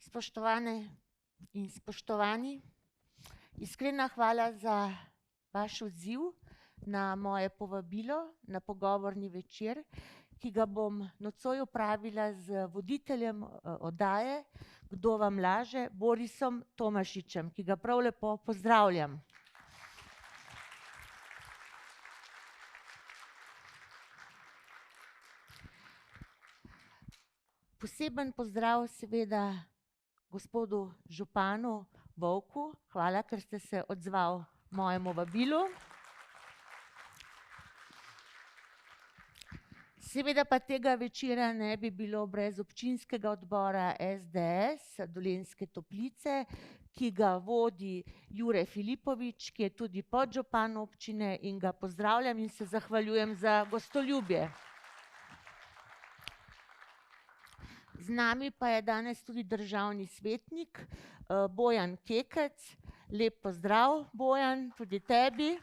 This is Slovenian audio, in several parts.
Spoštovane in spoštovani, iskrena hvala za vaš odziv na moje povabilo na pogovorni večer, ki ga bom nocoj opravila z voditeljem oddaje Kdo vam laže, Borisom Tomašičem, ki ga prav lepo pozdravljam. Poseben pozdrav seveda gospodu županu Vovku, hvala, ker ste se odzval mojemu vabilu. Seveda pa tega večera ne bi bilo brez občinskega odbora SDS Dolenjske Toplice, ki ga vodi Jure Filipovič, ki je tudi podžupan občine, in ga pozdravljam in se zahvaljujem za gostoljubje. Z nami pa je danes tudi državni svetnik Bojan Kekec. Lep pozdrav, Bojan, tudi tebi.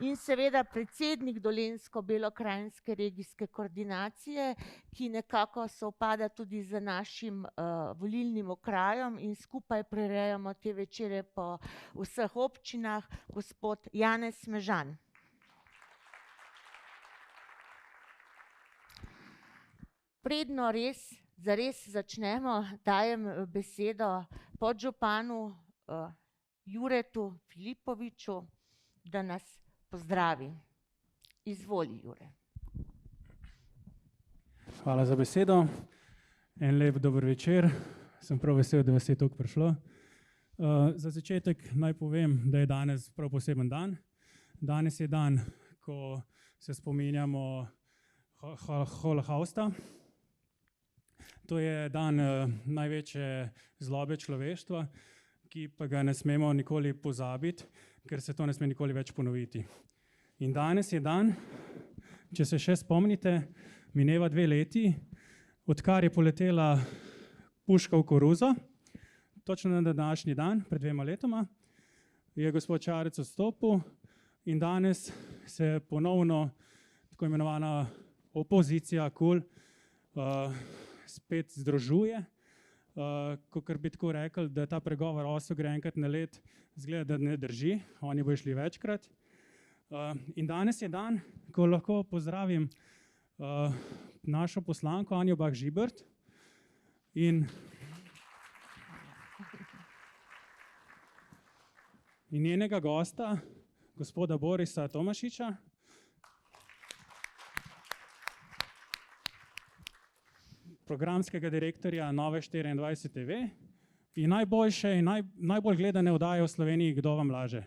In seveda predsednik Dolenjsko-Belokranjske regijske koordinacije, ki nekako sovpada tudi z našim volilnim okrajem in skupaj prirejamo te večere po vseh občinah, gospod Janez Smežan. Predno zares začnemo, dajem besedo podžupanu Juretu Filipoviču, da nas pozdravi. Izvoli, Jure. Hvala za besedo. En lep dober večer. Sem prav vesel, da vas je toliko prišlo. Za začetek naj povem, da je danes prav poseben dan. Danes je dan, ko se spominjamo holokausta. To je dan največje zlobe človeštva, ki pa ga ne smemo nikoli pozabiti, ker se to ne sme nikoli več ponoviti. In danes je dan, če se še spomnite, mineva 2 leti, odkar je poletela puška v koruzo, točno na današnji dan, pred 2 letoma, je gospod Šarec odstopil in danes se ponovno tako imenovana opozicija KUL spet združuje, kakor bi tako rekel, da ta pregovor osel gre enkrat na let, izgleda, da ne drži, oni bojo šli večkrat. In danes je dan, ko lahko pozdravim našo poslanko Anjo Bah Žibert in njenega gosta, gospoda Borisa Tomašiča. Programskega direktorja Nove24 TV in najboljše in najbolj gledane oddaje v Sloveniji Kdo vam laže.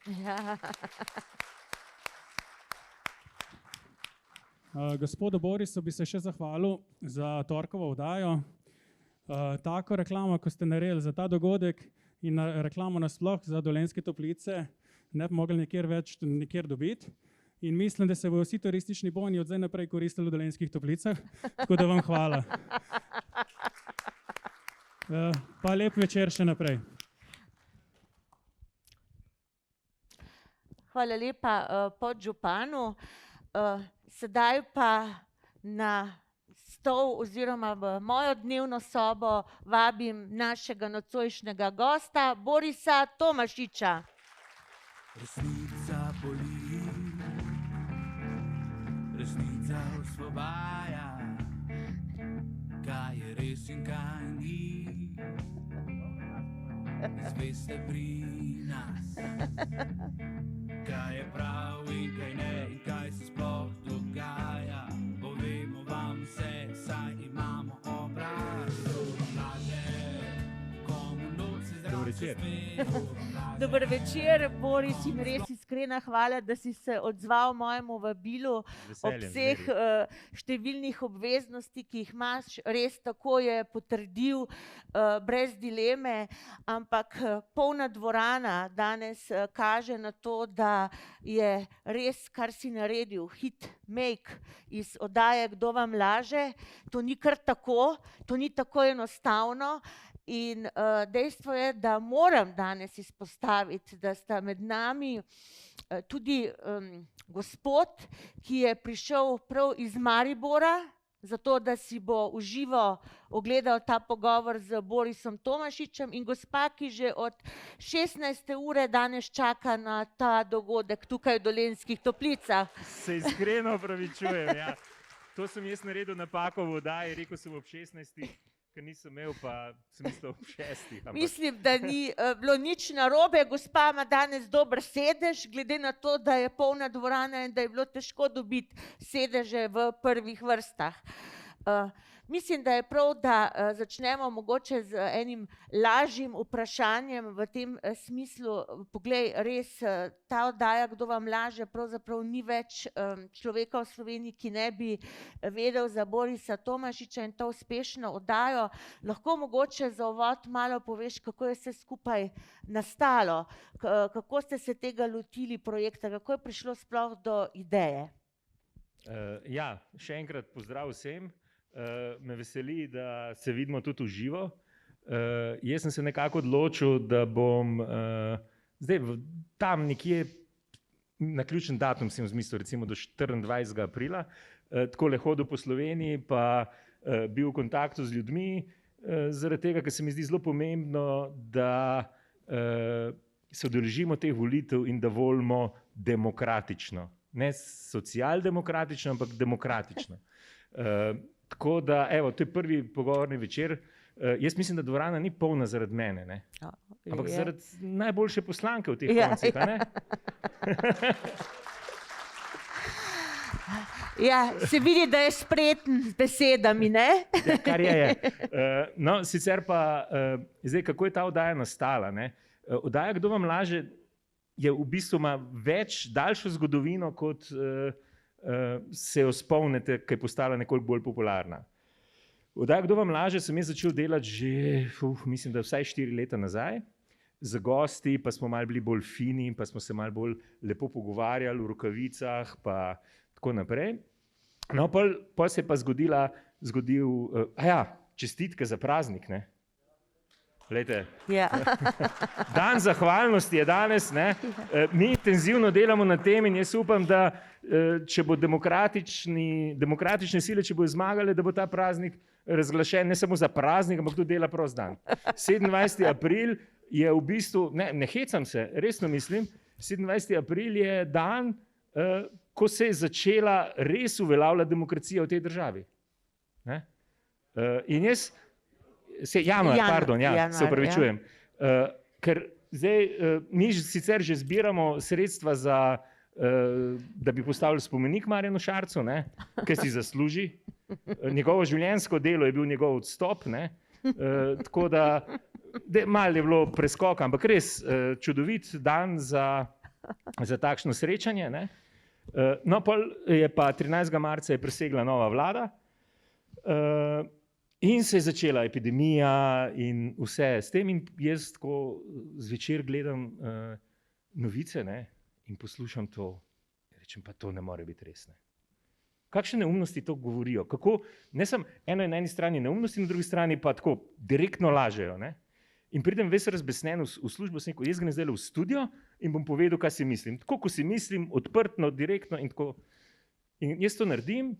Ja. Gospodu Borisu bi se še zahvalil za torkovo oddajo. Tako reklamo, ko ste naredili za ta dogodek in reklamo nasploh za Dolenjske Toplice, ne bi mogli nikjer dobiti. In mislim, da se bodo vsi turistični boni od zdaj naprej koristili v Dolenjskih Toplicah, tako da vam hvala. Pa lep večer še naprej. Hvala lepa podžupanu. Sedaj pa na stol oziroma v mojo dnevno sobo vabim našega nocojšnjega gosta, Borisa Tomašiča. Resnica boli, resnica osvobaja, kaj je res in kaj ni. Zveste pri nas, kaj je prav in kaj ne in kaj se sploh dogaja. Povemo vam vse, saj imamo obraz. Dober večer, Boris, in res iskrena hvala, da si se odzval mojemu vabilu ob vseh številnih obveznosti, ki jih imaš. Res tako je potrdil brez dileme, ampak polna dvorana danes kaže na to, da je res, kar si naredil, hit make iz oddaje Kdo vam laže. To ni kar tako, to ni tako enostavno. In dejstvo je, da moram danes izpostaviti, da sta med nami tudi gospod, ki je prišel prav iz Maribora, zato da si bo v živo ogledal ta pogovor z Borisom Tomašičem in gospa, ki že od 16. ure danes čaka na ta dogodek tukaj v Dolenjskih Toplicah. Se iskreno opravičujem, ja. To sem jaz naredil napako v oddaji, rekel sem ob 16. Ker nisem imel, pa sem mislil ob 6. Mislim, da ni bilo nič narobe. Gospa ima danes dober sedež, glede na to, da je polna dvorana in da je bilo težko dobiti sedeže v prvih vrstah. Mislim, da je prav, da začnemo mogoče z enim lažjim vprašanjem v tem smislu. Poglej, res ta oddaja, Kdo vam laže, pravzaprav ni več človeka v Sloveniji, ki ne bi vedel za Borisa Tomašiča in to uspešno oddajo. Lahko mogoče za uvod malo poveš, kako je vse skupaj nastalo, kako ste se tega lotili projekta, kako je prišlo sploh do ideje? Ja, še enkrat pozdrav vsem. Me veseli, da se vidimo tudi v živo. Jaz sem se nekako odločil, da bom zdaj tam nekje na ključen datum sem zmislil, recimo do 24. aprila, takole hodil po Sloveniji, pa bil v kontaktu z ljudmi, zaradi tega, ker se mi zdi zelo pomembno, da se udeležimo teh volitev in da volimo demokratično. Ne socialdemokratično, ampak demokratično. Tako da, evo, to je prvi pogovorni večer. Jaz mislim, da dvorana ni polna zaradi mene, ne? Ampak zaradi najboljše poslanke v teh koncih, a ne? Ja, se vidi, da je spreten z besedami, ne? Ja, kar je. No, sicer pa, zdaj, kako je ta oddaja nastala, ne? Oddaja Kdo vam laže je v bistvu ima daljšo zgodovino, kot se jo spomnite, ki je postala nekoliko bolj popularna. Oddaja Kdo vam laže sem jaz začel delati že, mislim, da vsaj 4 leta nazaj. Z gosti pa smo malo bili bolj fini, pa smo se malo bolj lepo pogovarjali v rokavicah, pa tako naprej. No, pol se je pa zgodil, čestitke za praznik, ne? Glejte, dan zahvalnosti je danes, ne? Mi intenzivno delamo na tem in jaz upam, da če bo demokratične sile, če bodo zmagale, da bo ta praznik razglašen ne samo za praznik, ampak tudi dela prost dan. 27. april je v bistvu, ne hecam se, resno mislim, 27. april je dan, ko se je začela res uveljavljati demokracija v tej državi. Ne? In jaz januar, se opravičujem. Ker zdaj mi sicer že zbiramo sredstva za, da bi postavili spomenik Marjanu Šarcu, ne, ker si zasluži. Njegovo življenjsko delo je bil njegov odstop, ne. Tako da malo je bilo preskoka, ampak res čudovit dan za takšno srečanje, ne. No, pol je pa 13. marca je presegla nova vlada. In se je začela epidemija in vse s tem in jaz tako zvečer gledam novice, ne, in poslušam to. Rečem, pa to ne more biti res, ne. Kakšne neumnosti to govorijo? Kako, ne samo eno je na eni strani neumnosti, na drugi strani pa tako direktno lažejo, ne. In pridem ves razbesnen v službo, sem rekel, jaz grem zdaj v studio in bom povedal, kaj si mislim. Tako, ko si mislim, odprtno, direktno in tako. In jaz to naredim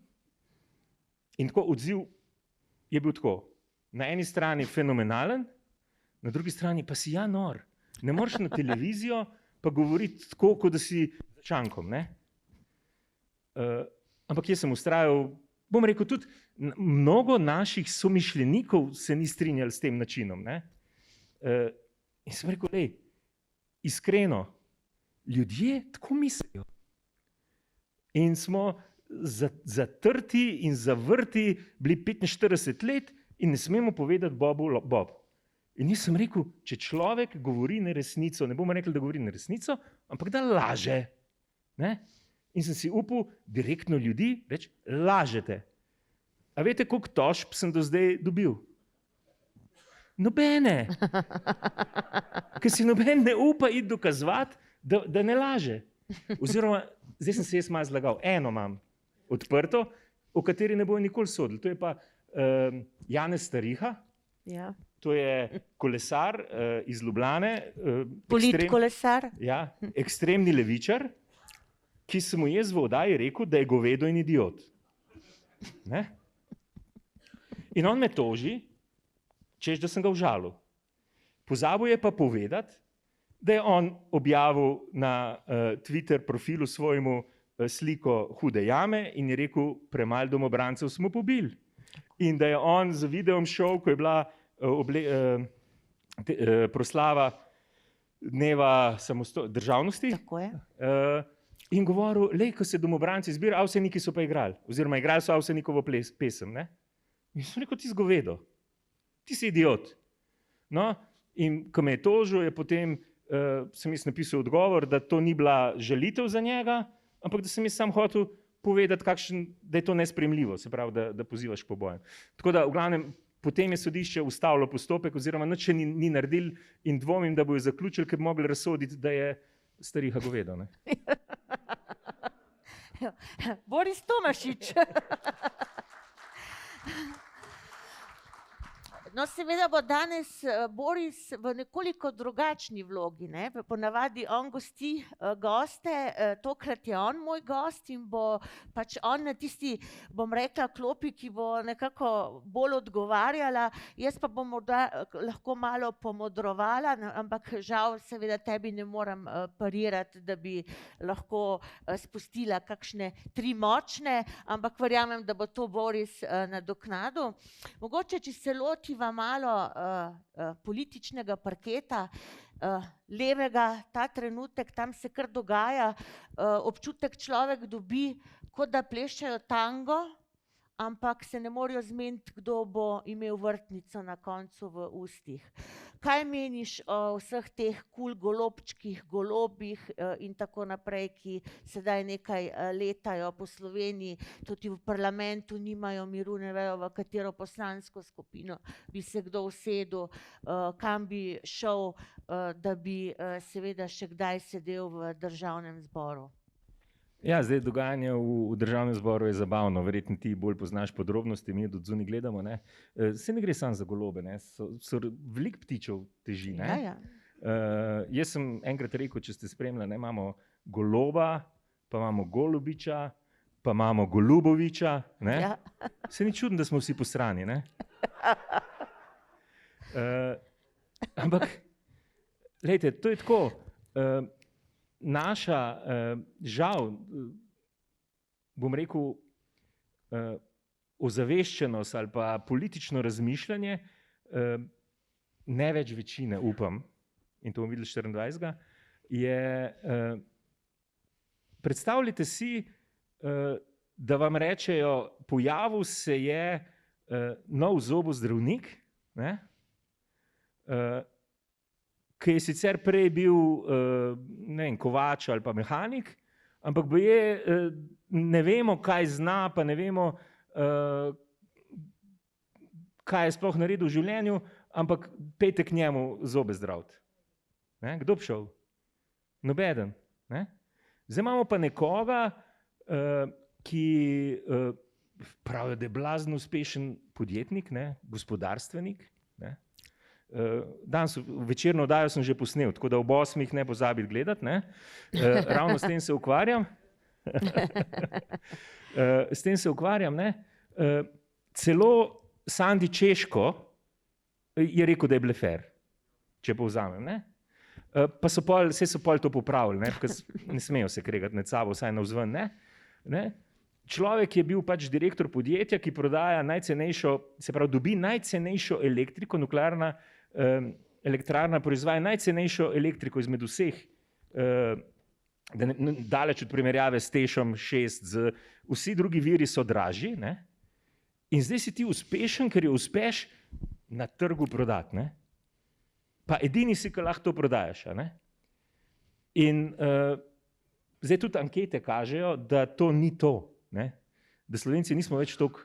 in tako odziv je bil tako, na eni strani fenomenalen, na drugi strani pa si nor. Ne moreš na televizijo pa govoriti tako, kot da si za šankom, ne. Ampak jaz sem vztrajal, bom rekel, tudi mnogo naših somišljenikov se ni strinjali s tem načinom, ne. In sem rekel, iskreno, ljudje tako mislijo. In smo zatrti in zavrti bili 45 let in ne smemo povedati Bobu Bob. In jaz sem rekel, če človek govori neresnico, ne bomo rekli, da govori neresnico, ampak da laže. Ne? In sem si upal direktno ljudi reči, lažete. A veste, koliko tožb sem do zdaj dobil? Nobene. Ker si noben ne upa iti dokazovati, da ne laže. Oziroma, zdaj sem se jaz malo zlagal. Eno imam odprto, o kateri ne bojo nikoli sodili. To je pa Janez Stariha. Ja. To je kolesar iz Ljubljane. Politkolesar. Ja, ekstremni levičar, ki sem mu jaz v oddaji rekel, da je govedo in idiot. Ne? In on me toži, češ, da sem ga užalil. Pozabil je pa povedati, da je on objavil na Twitter profilu svojemu sliko hude jame in je rekel, premalo domobrancev smo pobili. In da je on z videom šel, ko je bila proslava dneva državnosti. Tako je. In govoril, lej, ko se domobranci zbirajo, Avseniki so pa igrali. Oziroma igrali so Avsenikovo pesem. Ne? In sem rekel, ti zgovedo. Ti si idiot. No? In ko me je tožil, je potem sem jaz napisal odgovor, da to ni bila žalitev za njega, ampak da sem jaz sam hotel povedati, da je to nesprejemljivo, se pravi, da pozivaš k pobojem. Tako da, v glavnem, potem je sodišče ustavilo postopek, oziroma nič še ni naredil in dvomim, da bojo zaključili, ker bi mogli razsoditi, da je stariha govedo. Ne? Boris Tomašič. No, seveda bo danes Boris v nekoliko drugačni vlogi. Ne? Ponavadi on gosti goste, tokrat je on moj gost in bo pač on na tisti, bom rekla, klopi, ki bo nekako bolj odgovarjala. Jaz pa bom lahko malo pomodrovala, ampak žal seveda tebi ne moram parirati, da bi lahko spustila kakšne 3 močne, ampak verjamem, da bo to Boris nadoknadil. Mogoče, če se lotiva malo političnega parketa, levega, ta trenutek, tam se kar dogaja, občutek človek dobi, kot da pleščajo tango, ampak se ne morejo zmeniti, kdo bo imel vrtnico na koncu v ustih. Kaj meniš o vseh teh golobčkih, golobih in tako naprej, ki sedaj nekaj letajo po Sloveniji, tudi v parlamentu nimajo miru, ne vejo, v katero poslansko skupino bi se kdo usedel, kam bi šel, da bi seveda še kdaj sedel v državnem zboru? Ja, zdaj dogajanje v državnem zboru je zabavno, verjetno ti bolj poznaš podrobnosti, mi od zunaj gledamo. Ne? Se ne gre samo za golobe, ne? So veliko ptičev teži. Ne? Ja. Jaz sem enkrat rekel, če ste spremljali, ne? Imamo goloba, pa imamo golubiča, pa imamo goluboviča. Ne? Ja. Se ni čudno, da smo vsi posrani. Ne? Ampak, glejte, to je tako. Naša, žal, bom rekel, ozaveščenost ali pa politično razmišljanje, ne več večine, upam, in to bomo videli 24. je, predstavljajte si, da vam rečejo, pojavil se je nov zobozdravnik, ne? Ki je sicer prej bil ne vem, kovač ali pa mehanik, ampak ne vemo, kaj zna, pa ne vemo, kaj je sploh naredil v življenju, ampak pejte k njemu zobe zdraviti. Ne? Kdo bi šel? Nobeden. Ne? Zdaj imamo pa nekoga, ki pravijo, da je blazno uspešen podjetnik, ne? Gospodarstvenik. Ne? Danes večerno oddajo sem že posnel, tako da ob 8 ne pozabiti gledati. Ne? Ravno s tem se ukvarjam. S tem se ukvarjam. Ne? Celo Sandi Češko je rekel, da je blefer, če povzamem. Ne? Pa so pol to popravili, ne smejo se kregati med sabo, vsaj navzven. Ne? Človek je bil pač direktor podjetja, ki prodaja najcenejšo, se pravi, dobi najcenejšo elektriko, nuklearna elektrarna proizvaja najcenejšo elektriko izmed vseh, daleč od primerjave s Tešom 6, vsi drugi viri so dražji, ne? In zdaj si ti uspešen, ker jo uspeš na trgu prodati. Ne? Pa edini si, ki lahko to prodajaš. Ne? In zdaj tudi ankete kažejo, da to ni to. Ne? Da Slovenci nismo več toliko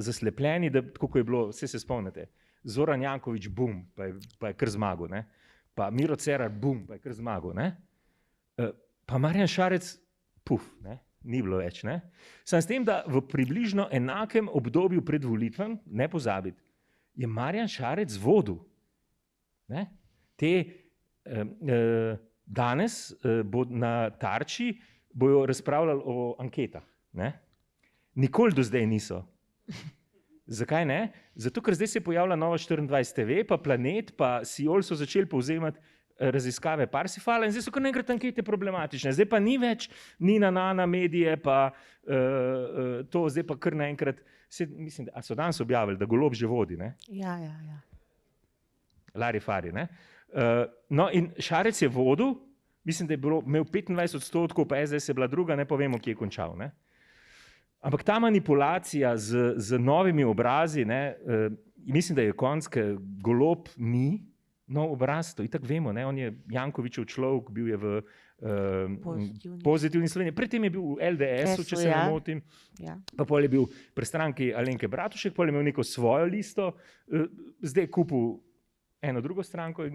zaslepljeni, da tako kot je bilo, vse se spomnite, Zoran Janković, bum, pa je kar zmagal, ne? Pa Miro Cerar, bum, pa je kar zmagal, ne? Pa Marjan Šarec, puf, ne? Ni bilo več. Ne? Sam s tem, da v približno enakem obdobju pred volitvami, ne pozabiti, je Marjan Šarec vodil. Ne? Danes bo na Tarči bojo razpravljali o anketah. Ne? Nikoli do zdaj niso. Zakaj ne? Zato, ker zdaj se je pojavila nova 24 TV, pa Planet, pa Siol so začeli povzemati raziskave Parsifala in zdaj so kar naenkrat ankete problematične. Zdaj pa ni več Nina Nana medije, pa to, zdaj pa kar naenkrat, mislim, so danes objavili, da Golob že vodi, ne? Ja. Lari Fari, ne? No in Šarec je vodil, mislim, da je imel 25%, pa SDS je bila druga, ne povemo, kje je končal, ne? Ampak ta manipulacija z novimi obrazi, ne, mislim, da je konc, ker Golob ni nov obraz, to itak vemo, ne, on je Jankovićev človek, bil je v Pozitivni Sloveniji, predtem je bil v LDS-u, če se ne motim, pa pol je bil pri stranki Alenke Bratušek, pol je imel neko svojo listo, zdaj je kupil eno drugo stranko.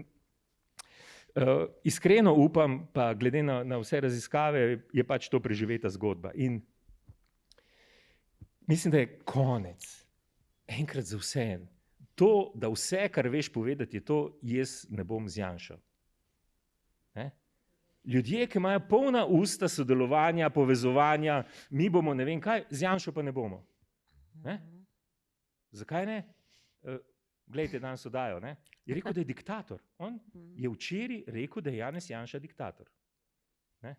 Iskreno upam, pa glede na vse raziskave, je pač to preživeta zgodba. In mislim, da je konec, enkrat za vse. To, da vse, kar veš povedati, je to, jaz ne bom z Janšo. Ne? Ljudje, ki imajo polna usta sodelovanja, povezovanja, mi bomo ne vem kaj, z Janšo pa ne bomo. Ne? Zakaj ne? Glejte, danes oddajo, ne? Je rekel, da je diktator. On je včeraj rekel, da je Janez Janša diktator. Ne?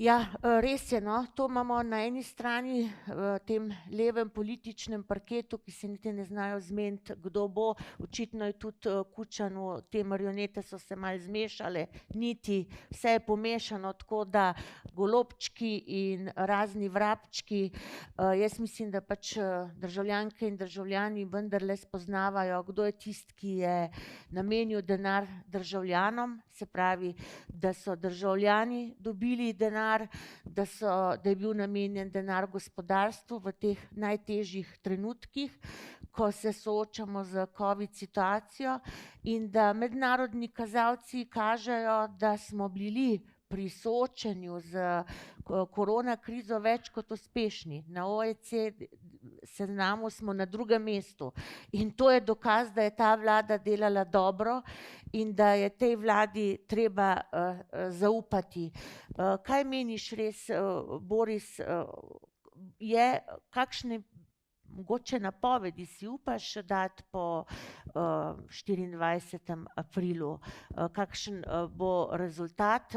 Ja, res je, no, to imamo na eni strani v tem levem političnem parketu, ki se niti ne znajo zmeniti, kdo bo. Očitno je tudi Kučanu, te marionete so se malo zmešale, niti vse je pomešano, tako da golobčki in razni vrabčki. Jaz mislim, da pač državljanke in državljani vendarle spoznavajo, kdo je tisti, ki je namenil denar državljanom, se pravi, da so državljani dobili denar, da je bil namenjen denar gospodarstvu v teh najtežjih trenutkih, ko se soočamo z COVID situacijo, in da mednarodni kazalci kažejo, da smo bili pri soočanju z korona krizo več kot uspešni. Na OECD seznamu smo na 2. mestu in to je dokaz, da je ta vlada delala dobro in da je tej vladi treba zaupati. Kaj meniš res, Boris, kakšne mogoče napovedi si upaš dati po 24. aprilu, kakšen bo rezultat,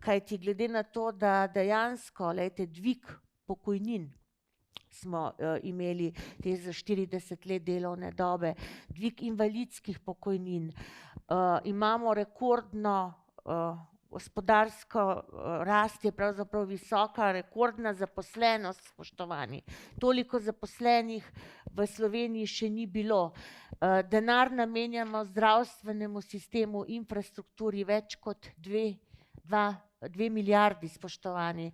kajti glede na to, da dejansko, dvig pokojnin smo imeli te za 40 let delovne dobe, dvig invalidskih pokojnin, imamo rekordno gospodarsko rast, je pravzaprav visoka, rekordna zaposlenost, spoštovani. Toliko zaposlenih v Sloveniji še ni bilo. Denar namenjamo zdravstvenemu sistemu, infrastrukturi več kot 2 milijardi, spoštovani.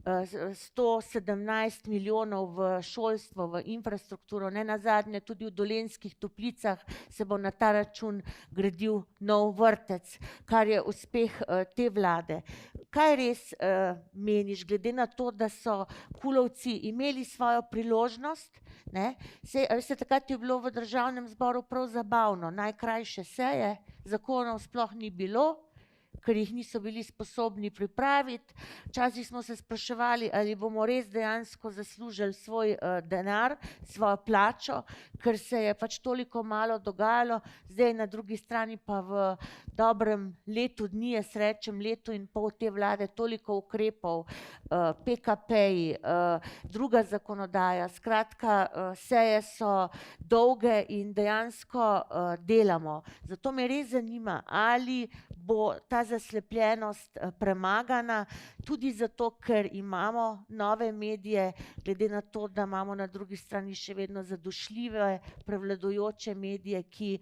117 milijonov v šolstvo, v infrastrukturo, ne nazadnje tudi v Dolenjskih Toplicah se bo na ta račun gradil nov vrtec, kar je uspeh te vlade. Kaj res meniš, glede na to, da so Kulovci imeli svojo priložnost, ne? Takrat je bilo v Državnem zboru prav zabavno, najkrajše seje, zakonov sploh ni bilo, ker jih niso bili sposobni pripraviti. Včasih smo se spraševali, ali bomo res dejansko zaslužili svoj denar, svojo plačo, ker se je pač toliko malo dogajalo. Zdaj na drugi strani pa v dobrem letu dni, jaz rečem letu in pol te vlade, toliko ukrepov, PKP-ji, druga zakonodaja, skratka, seje so dolge in dejansko delamo. Zato me res zanima, ali bo ta zaslepljenost premagana, tudi zato, ker imamo nove medije, glede na to, da imamo na drugi strani še vedno zadušljive, prevladujoče medije, ki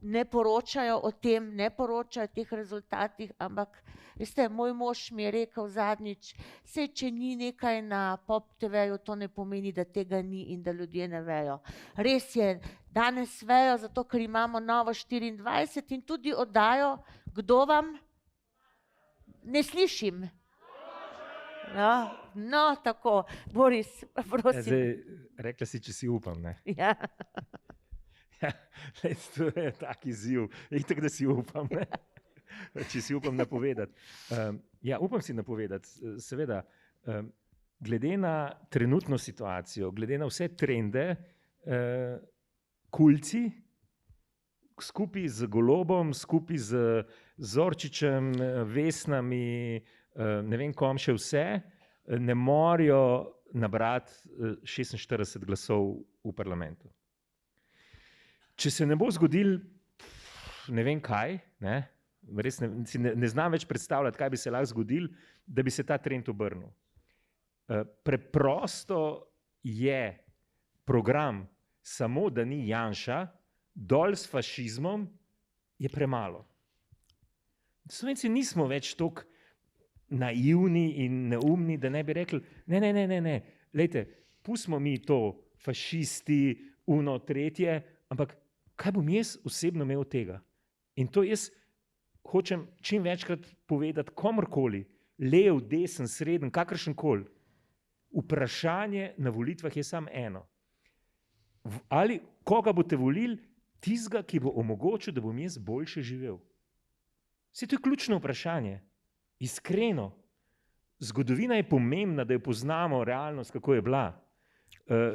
ne poročajo o tem, ne poročajo o teh rezultatih, ampak veste, moj mož mi je rekel zadnjič, saj če ni nekaj na Pop TV-ju, to ne pomeni, da tega ni in da ljudje ne vejo. Res je, danes vejo, zato ker imamo Novo 24 in tudi oddajo Kdo vam? Ne slišim. No, tako. Boris, prosim. Zdaj, rekla si, če si upam, ne? Ja. To je tak izziv. Itak, da si upam, ne? Če si upam napovedati. Ja, upam si napovedati, seveda. glede na trenutno situacijo, glede na vse trende, kulci skupaj z Golobom, skupaj z Zorčičem, Vesnami, ne vem kom še vse, ne morejo nabrati 46 glasov v parlamentu. Če se ne bo zgodil ne vem kaj, res ne znam več predstavljati, kaj bi se lahko zgodil, da bi se ta trend obrnil. Preprosto je program samo, da ni Janša, dol s fašizmom je premalo. Slovenci nismo več toliko naivni in neumni, da ne bi rekli, ne, lejte, pustimo mi to, fašisti, uno, tretje, ampak kaj bom jaz osebno imel od tega? In to jaz hočem čim večkrat povedati komorkoli, lev, desen, sreden, kakršenkoli. Vprašanje na volitvah je samo eno. Ali koga boste volili? Tistega, ki bo omogočil, da bom jaz boljše živel. Vse to je ključno vprašanje. Iskreno. Zgodovina je pomembna, da jo poznamo realnost, kako je bila.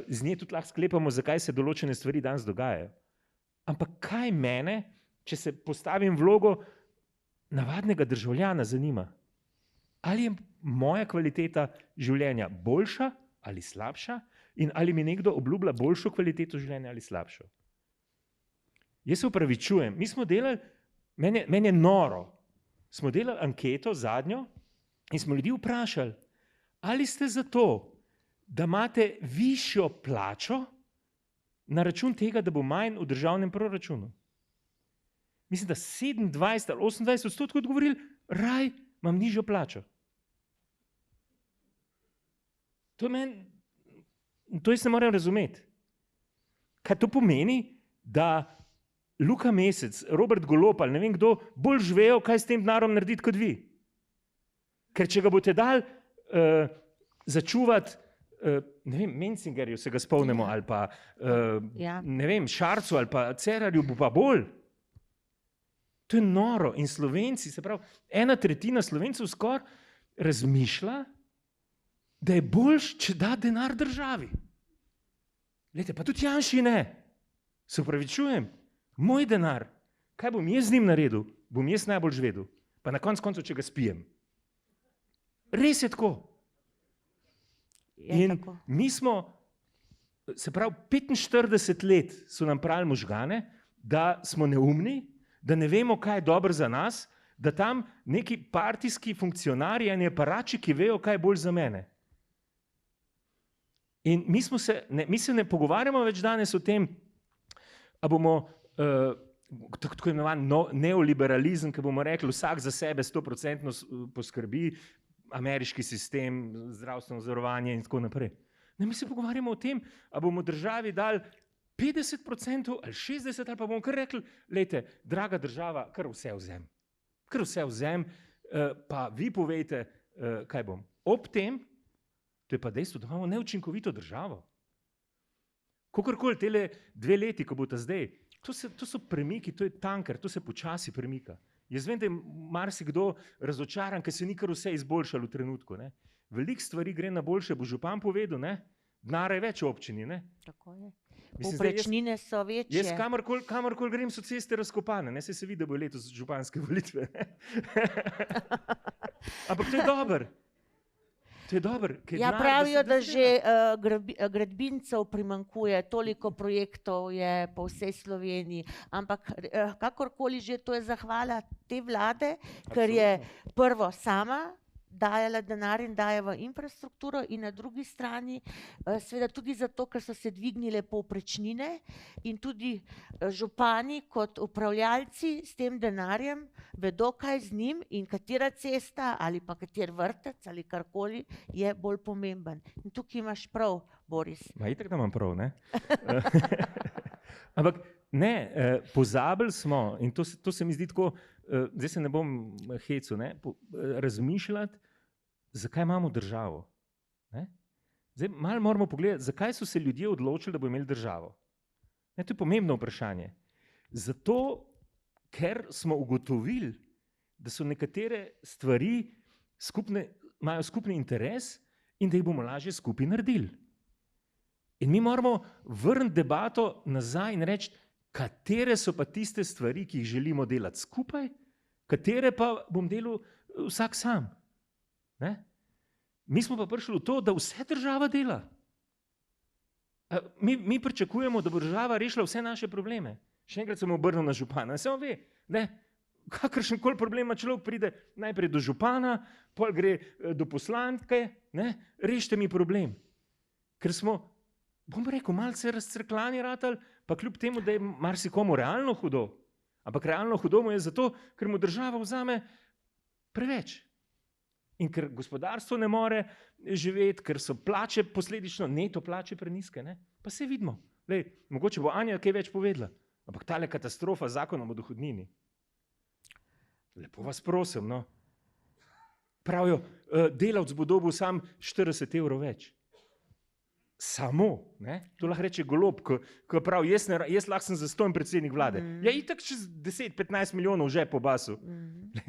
Z nje tudi lahko sklepamo, zakaj se določene stvari danes dogajajo. Ampak kaj mene, če se postavim vlogo navadnega državljana, zanima? Ali je moja kvaliteta življenja boljša ali slabša in ali mi nekdo obljublja boljšo kvaliteto življenja ali slabšo? Jaz se opravičujem, mi smo delali, meni je noro, smo delali anketo zadnjo in smo ljudi vprašali, ali ste za to, da imate višjo plačo na račun tega, da bo manj v državnem proračunu. Mislim, da 27 ali 28% odgovorili, raj, imam nižjo plačo. To jaz ne morem razumeti. Kaj to pomeni, da Luka Mesec, Robert Golob ali ne vem kdo, bolj živejo, kaj s tem denarjem narediti kot vi. Ker če ga boste dali začuvati, ne vem, Mencingerju se ga spomnimo, ali pa ne vem, Šarcu ali pa Cerarju, bo pa bolj. To je noro. In Slovenci, se pravi, 1/3 Slovencev skoraj razmišlja, da je boljš, če da denar državi. Glejte, pa tudi Janši ne. Se upravičujem. Moj denar, kaj bom jaz z njim naredil, bom jaz najbolj žvedel. Pa na koncu, če ga spijem. Res je tako. In mi smo, se pravi, 45 let so nam pravili možgane, da smo neumni, da ne vemo, kaj je dobro za nas, da tam neki partijski funkcionarji in aparači, ki vejo, kaj je bolj za mene. In mi se ne pogovarjamo več danes o tem, a bomo tako imenovan neoliberalizem, ki bomo rekli, vsak za sebe 100% poskrbi, ameriški sistem, zdravstveno zavarovanje in tako naprej. Ne, mi se pogovarjamo o tem, a bomo državi dali 50% ali 60%, ali pa bomo kar rekli, lejte, draga država, kar vse vzem. Kar vse vzem, pa vi povejte, kaj bom. Ob tem, to je pa dejstvo, da imamo neučinkovito državo. Kakorkoli tele 2 leti, ko bo ta zdaj, to so premiki, to je tanker, to se počasi premika. Jaz vem, da je marsikdo razočaran, ker se ni kar vse izboljšalo v trenutku. Veliko stvari gre na boljše, bo župan povedal, denarja je več v občini. Tako je. Povprečnine so večje. Jaz kamorkoli grem, so ceste razkopane, se vidi, da bo letos županske volitve. Ampak to je dobro. To je dobro. Ja, pravijo, da že gradbincev primanjkuje, toliko projektov je po vsej Sloveniji, ampak kakorkoli že, to je zahvala te vlade, ker je prvo sama dajala denar in daje v infrastrukturo in na drugi strani seveda tudi zato, ker so se dvignile povprečnine in tudi župani kot upravljalci s tem denarjem vedo, kaj z njim in katera cesta ali pa kater vrtec ali karkoli je bolj pomemben. In tukaj imaš prav, Boris. Itak, da imam prav, ne? Ampak ne, pozabili smo, in to se mi zdi tako, zdaj se ne bom hecel, razmišljati, zakaj imamo državo. Zdaj malo moramo pogledati, zakaj so se ljudje odločili, da bo imeli državo. To je pomembno vprašanje. Zato, ker smo ugotovili, da so nekatere stvari imajo skupni interes in da jih bomo lažje skupaj naredili. In mi moramo vrniti debato nazaj in reči, katere so pa tiste stvari, ki jih želimo delati skupaj, katere pa bom delal vsak sam. Ne? Mi smo pa prišli v to, da vse država dela. Mi pričakujemo, da bo država rešila vse naše probleme. Še enkrat sem obrnil na župana. Se on ve, ne? Kakršen koli problema človek pride najprej do župana, potem gre do poslanke, ne? Rešite mi problem. Ker smo, bom rekel, malce razcrklani ratali, pa kljub temu, da je marsikomu realno hudo. Ampak realno hudo mu je zato, ker mu država vzame preveč. In ker gospodarstvo ne more živeti, ker so plače posledično, neto plače prenizke. Ne? Pa se vidimo. Lej, mogoče bo Anja kaj več povedala. Ampak tale katastrofa z zakonom o dohodnini. Lepo vas prosim, no. Pravijo, delavec bo dobil sam 40 evrov več. Samo, ne? To lahko reče Golob, ko pravi, jaz lahko sem zastonj predsednik vlade. Ja, itak čez 10-15 milijonov že po basu.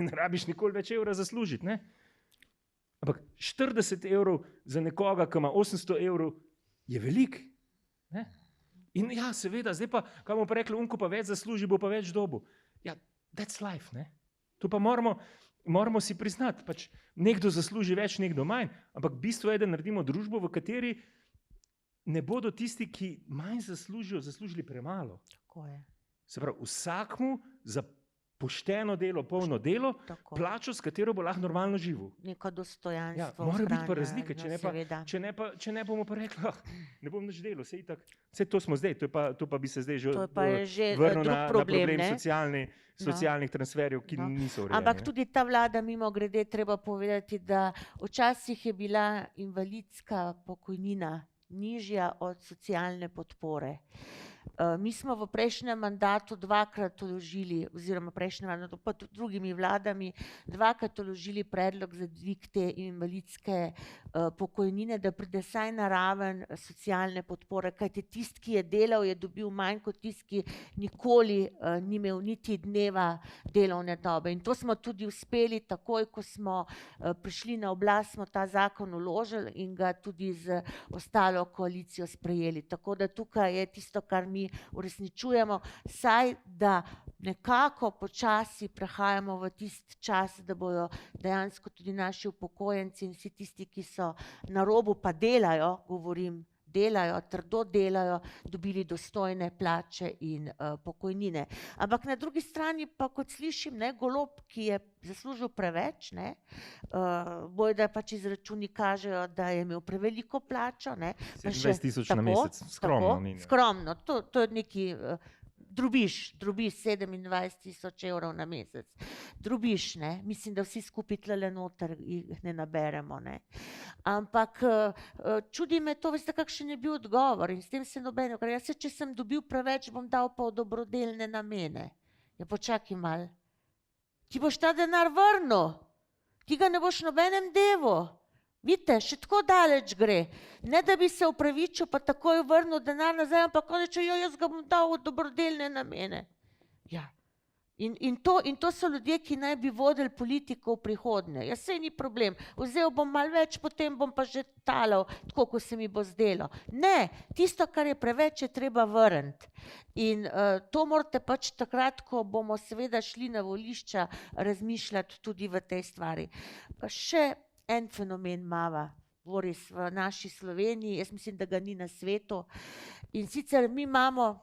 Ne rabiš nikoli več evra zaslužiti, ne? Ampak 40 evrov za nekoga, ki ima 800 evrov, je velik. Ne? In ja, seveda, zdaj pa, kaj bomo pa rekli, ko pa več zasluži, bo pa več dobil. Ja, that's life, ne? To pa moramo si priznati. Pač nekdo zasluži več, nekdo manj, ampak bistvo je, da naredimo družbo, v kateri ne bodo tisti, ki manj zaslužijo, zaslužili premalo. Tako je. Se pravi, vsakmu za pošteno delo, polno delo, plačo, s katero bo lahko normalno živel. Neko dostojanstvo. Ja, mora biti pa razlike, če ne bomo pa rekli, ne bom nič delal, vse to smo zdaj, to pa bi se zdaj že vrnil na problem socialnih transferjev, ki niso urejeni. Ampak tudi ta vlada, mimogrede, treba povedati, da včasih je bila invalidska pokojnina nižja od socialne podpore. Mi smo v prejšnjem mandatu dvakrat vložili, oziroma prejšnjem mandatu, pa tudi drugimi vladami, dvakrat vložili predlog za dvig te invalidske pokojnine, da pride saj na raven socialne podpore, kajti tisti, ki je delal, je dobil manj kot tisti, ki nikoli ni imel niti dneva delovne dobe. In to smo tudi uspeli, takoj, ko smo prišli na oblast, smo ta zakon vložili in ga tudi z ostalo koalicijo sprejeli. Tako da tukaj je tisto, kar mi uresničujemo, saj da nekako počasi prehajamo v tisti čas, da bojo dejansko tudi naši upokojenci in vsi tisti, ki so na robu, pa delajo, trdo delajo, dobili dostojne plače in pokojnine. Ampak na drugi strani pa, kot slišim, Golob, ki je zaslužil preveč, bojda pač izračuni kažejo, da je imel preveliko plačo. 27 000 na mesec, skromno. Skromno, to je neki drobiž 27 000 evrov na mesec. Drobiž, mislim, da vsi skupaj tlele noter jih ne naberemo. Ampak čudi me to, veste, kakšen je bil odgovor in s tem se noben ukvarja. Jaz če sem dobil preveč, bom dal pa v dobrodelne namene. Ja, počakaj malo. Ti boš ta denar vrnil, ti ga ne boš nobenem devu. Vidite, še tako daleč gre. Ne, da bi se upravičil, pa takoj vrnil denar nazaj, ampak reče, jaz ga bom dal v dobrodelne namene. Ja. In to so ljudje, ki naj bi vodili politiko v prihodnje. Ja, sej ni problem. Vzel bom malo več, potem bom pa že talal, tako, ko se mi bo zdelo. Ne, tisto, kar je preveč, je treba vrniti. In to morate pač takrat, ko bomo seveda šli na volišča, razmišljati tudi v tej stvari. Pa še en fenomen imava, Boris, v naši Sloveniji, jaz mislim, da ga ni na svetu. In sicer mi imamo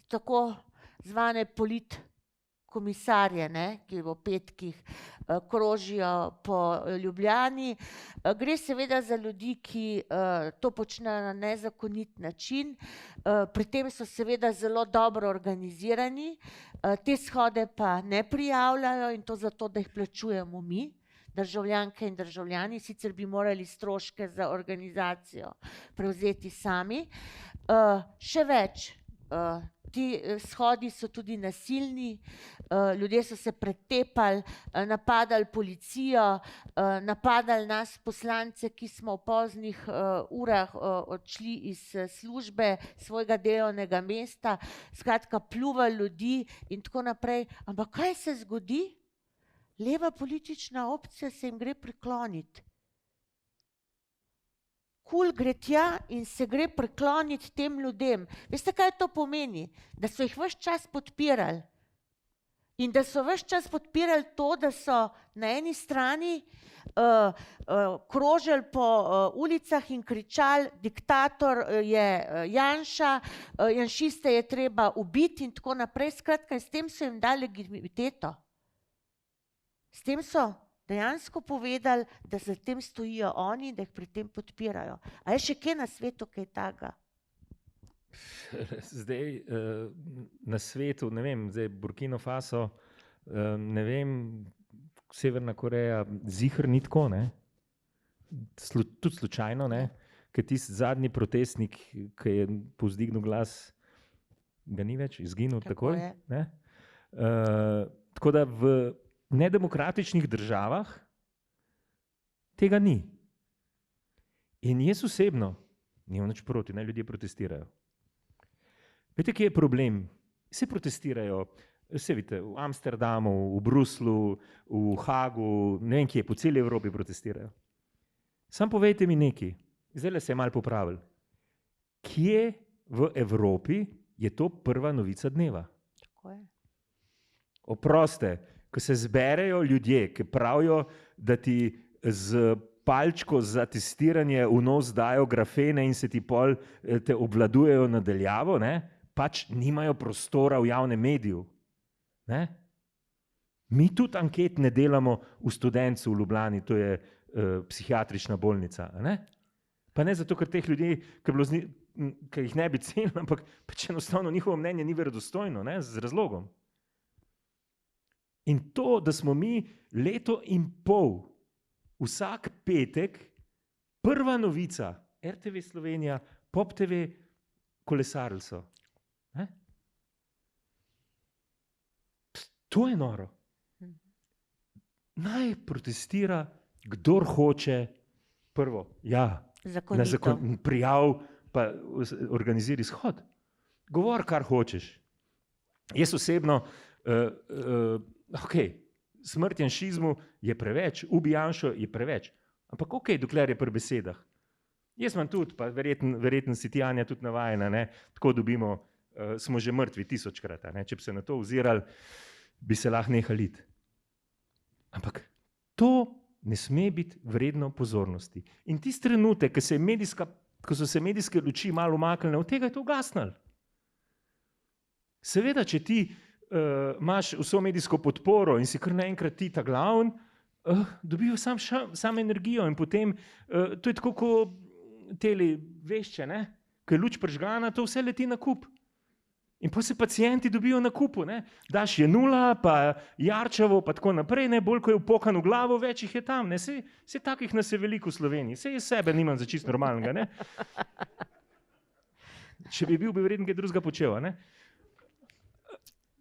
tako zvane politkomisarje, ki v petkih krožijo po Ljubljani. Gre seveda za ljudi, ki to počnejo na nezakonit način, pri tem so seveda zelo dobro organizirani, te shode pa ne prijavljajo in to zato, da jih plačujemo mi, državljanke in državljani, sicer bi morali stroške za organizacijo prevzeti sami. Še več, ti shodi so tudi nasilni, ljudje so se pretepali, napadali policijo, napadali nas poslance, ki smo v poznih urah odšli iz službe, svojega delovnega mesta, skratka pljuvali ljudi in tako naprej. Ampak kaj se zgodi? Leva politična opcija se jim gre prikloniti. gre tja in se gre prikloniti tem ljudem. Veste, kaj to pomeni? Da so jih ves čas podpirali. In da so ves čas podpirali to, da so na eni strani krožili po ulicah in kričali, diktator je Janša, janšiste je treba ubiti in tako naprej. Skratka, in s tem so jim dali legitimiteto. S tem so dejansko povedali, da za tem stojijo oni in da jih pri tem podpirajo. A je še kje na svetu kaj takega? Zdaj na svetu, ne vem, zdaj Burkina Faso, ne vem, Severna Koreja, ziher ni tako, ne? Tudi slučajno, ne? Ker tisti zadnji protestnik, ki je povzdignil glas, ga ni več, izginil takoj. Ne? Tako da v nedemokratičnih državah tega ni. In jaz osebno nimam nič proti, naj ljudje protestirajo. Veste, kje je problem? Se protestirajo, se vidite, v Amsterdamu, v Bruslu, v Hagu, ne vem kje, po celi Evropi protestirajo. Sam povejte mi nekaj, zdaj se je malo popravil. Kje v Evropi je to prva novica dneva? Tako je. Oproste, ko se zberejo ljudje, ki pravijo, da ti z palčko za testiranje v nos dajo grafene in se ti pol te obvladujejo nadaljavo, ne? Pač nimajo prostora v javnem mediju. Ne? Mi tudi anket ne delamo v Studencu v Ljubljani, to je psihiatrična bolnica. Ne? Pa ne zato, ker teh ljudi, ker jih ne bi cenili, ampak pač enostavno njihovo mnenje ni verodostojno, ne? Z razlogom. In to, da smo mi leto in pol, vsak petek, prva novica, RTV Slovenija, Pop TV, kolesarili so. Ne? To je noro. Naj protestira, kdor hoče, prvo, ja, prijav, pa organizira izhod. Govor, kar hočeš. Jaz osebno, smrt janšizmu je preveč, ubi Janšo je preveč, ampak dokler je pri besedah. Jaz imam tudi, pa verjetno si ti, Anja, tudi navajena, ne? Tako dobimo, smo že mrtvi 1000-krat, ne? Če bi se na to ozirali, bi se lahko nehali iti. Ampak to ne sme biti vredno pozornosti. In tisti trenutek, ko so se medijske luči malo umaknile, od tega je to ugasnilo. Seveda, če ti imaš vso medijsko podporo in si kar naenkrat ti ta glavn, dobijo sam energijo in potem, to je tako, ko tele vešče, ne? Ko je luč prižgana, to vse leti na kup. In pa se pacienti dobijo na kupu, ne? Daš je nula, pa jarčevo, pa tako naprej, ne? Bolj, ko je upokan v glavo, več jih je tam, ne? Saj takih nas je veliko v Sloveniji, saj jaz sebe nimam za čisto normalnega, ne? Če bi bil, bi verjetno kaj drugega počel, ne?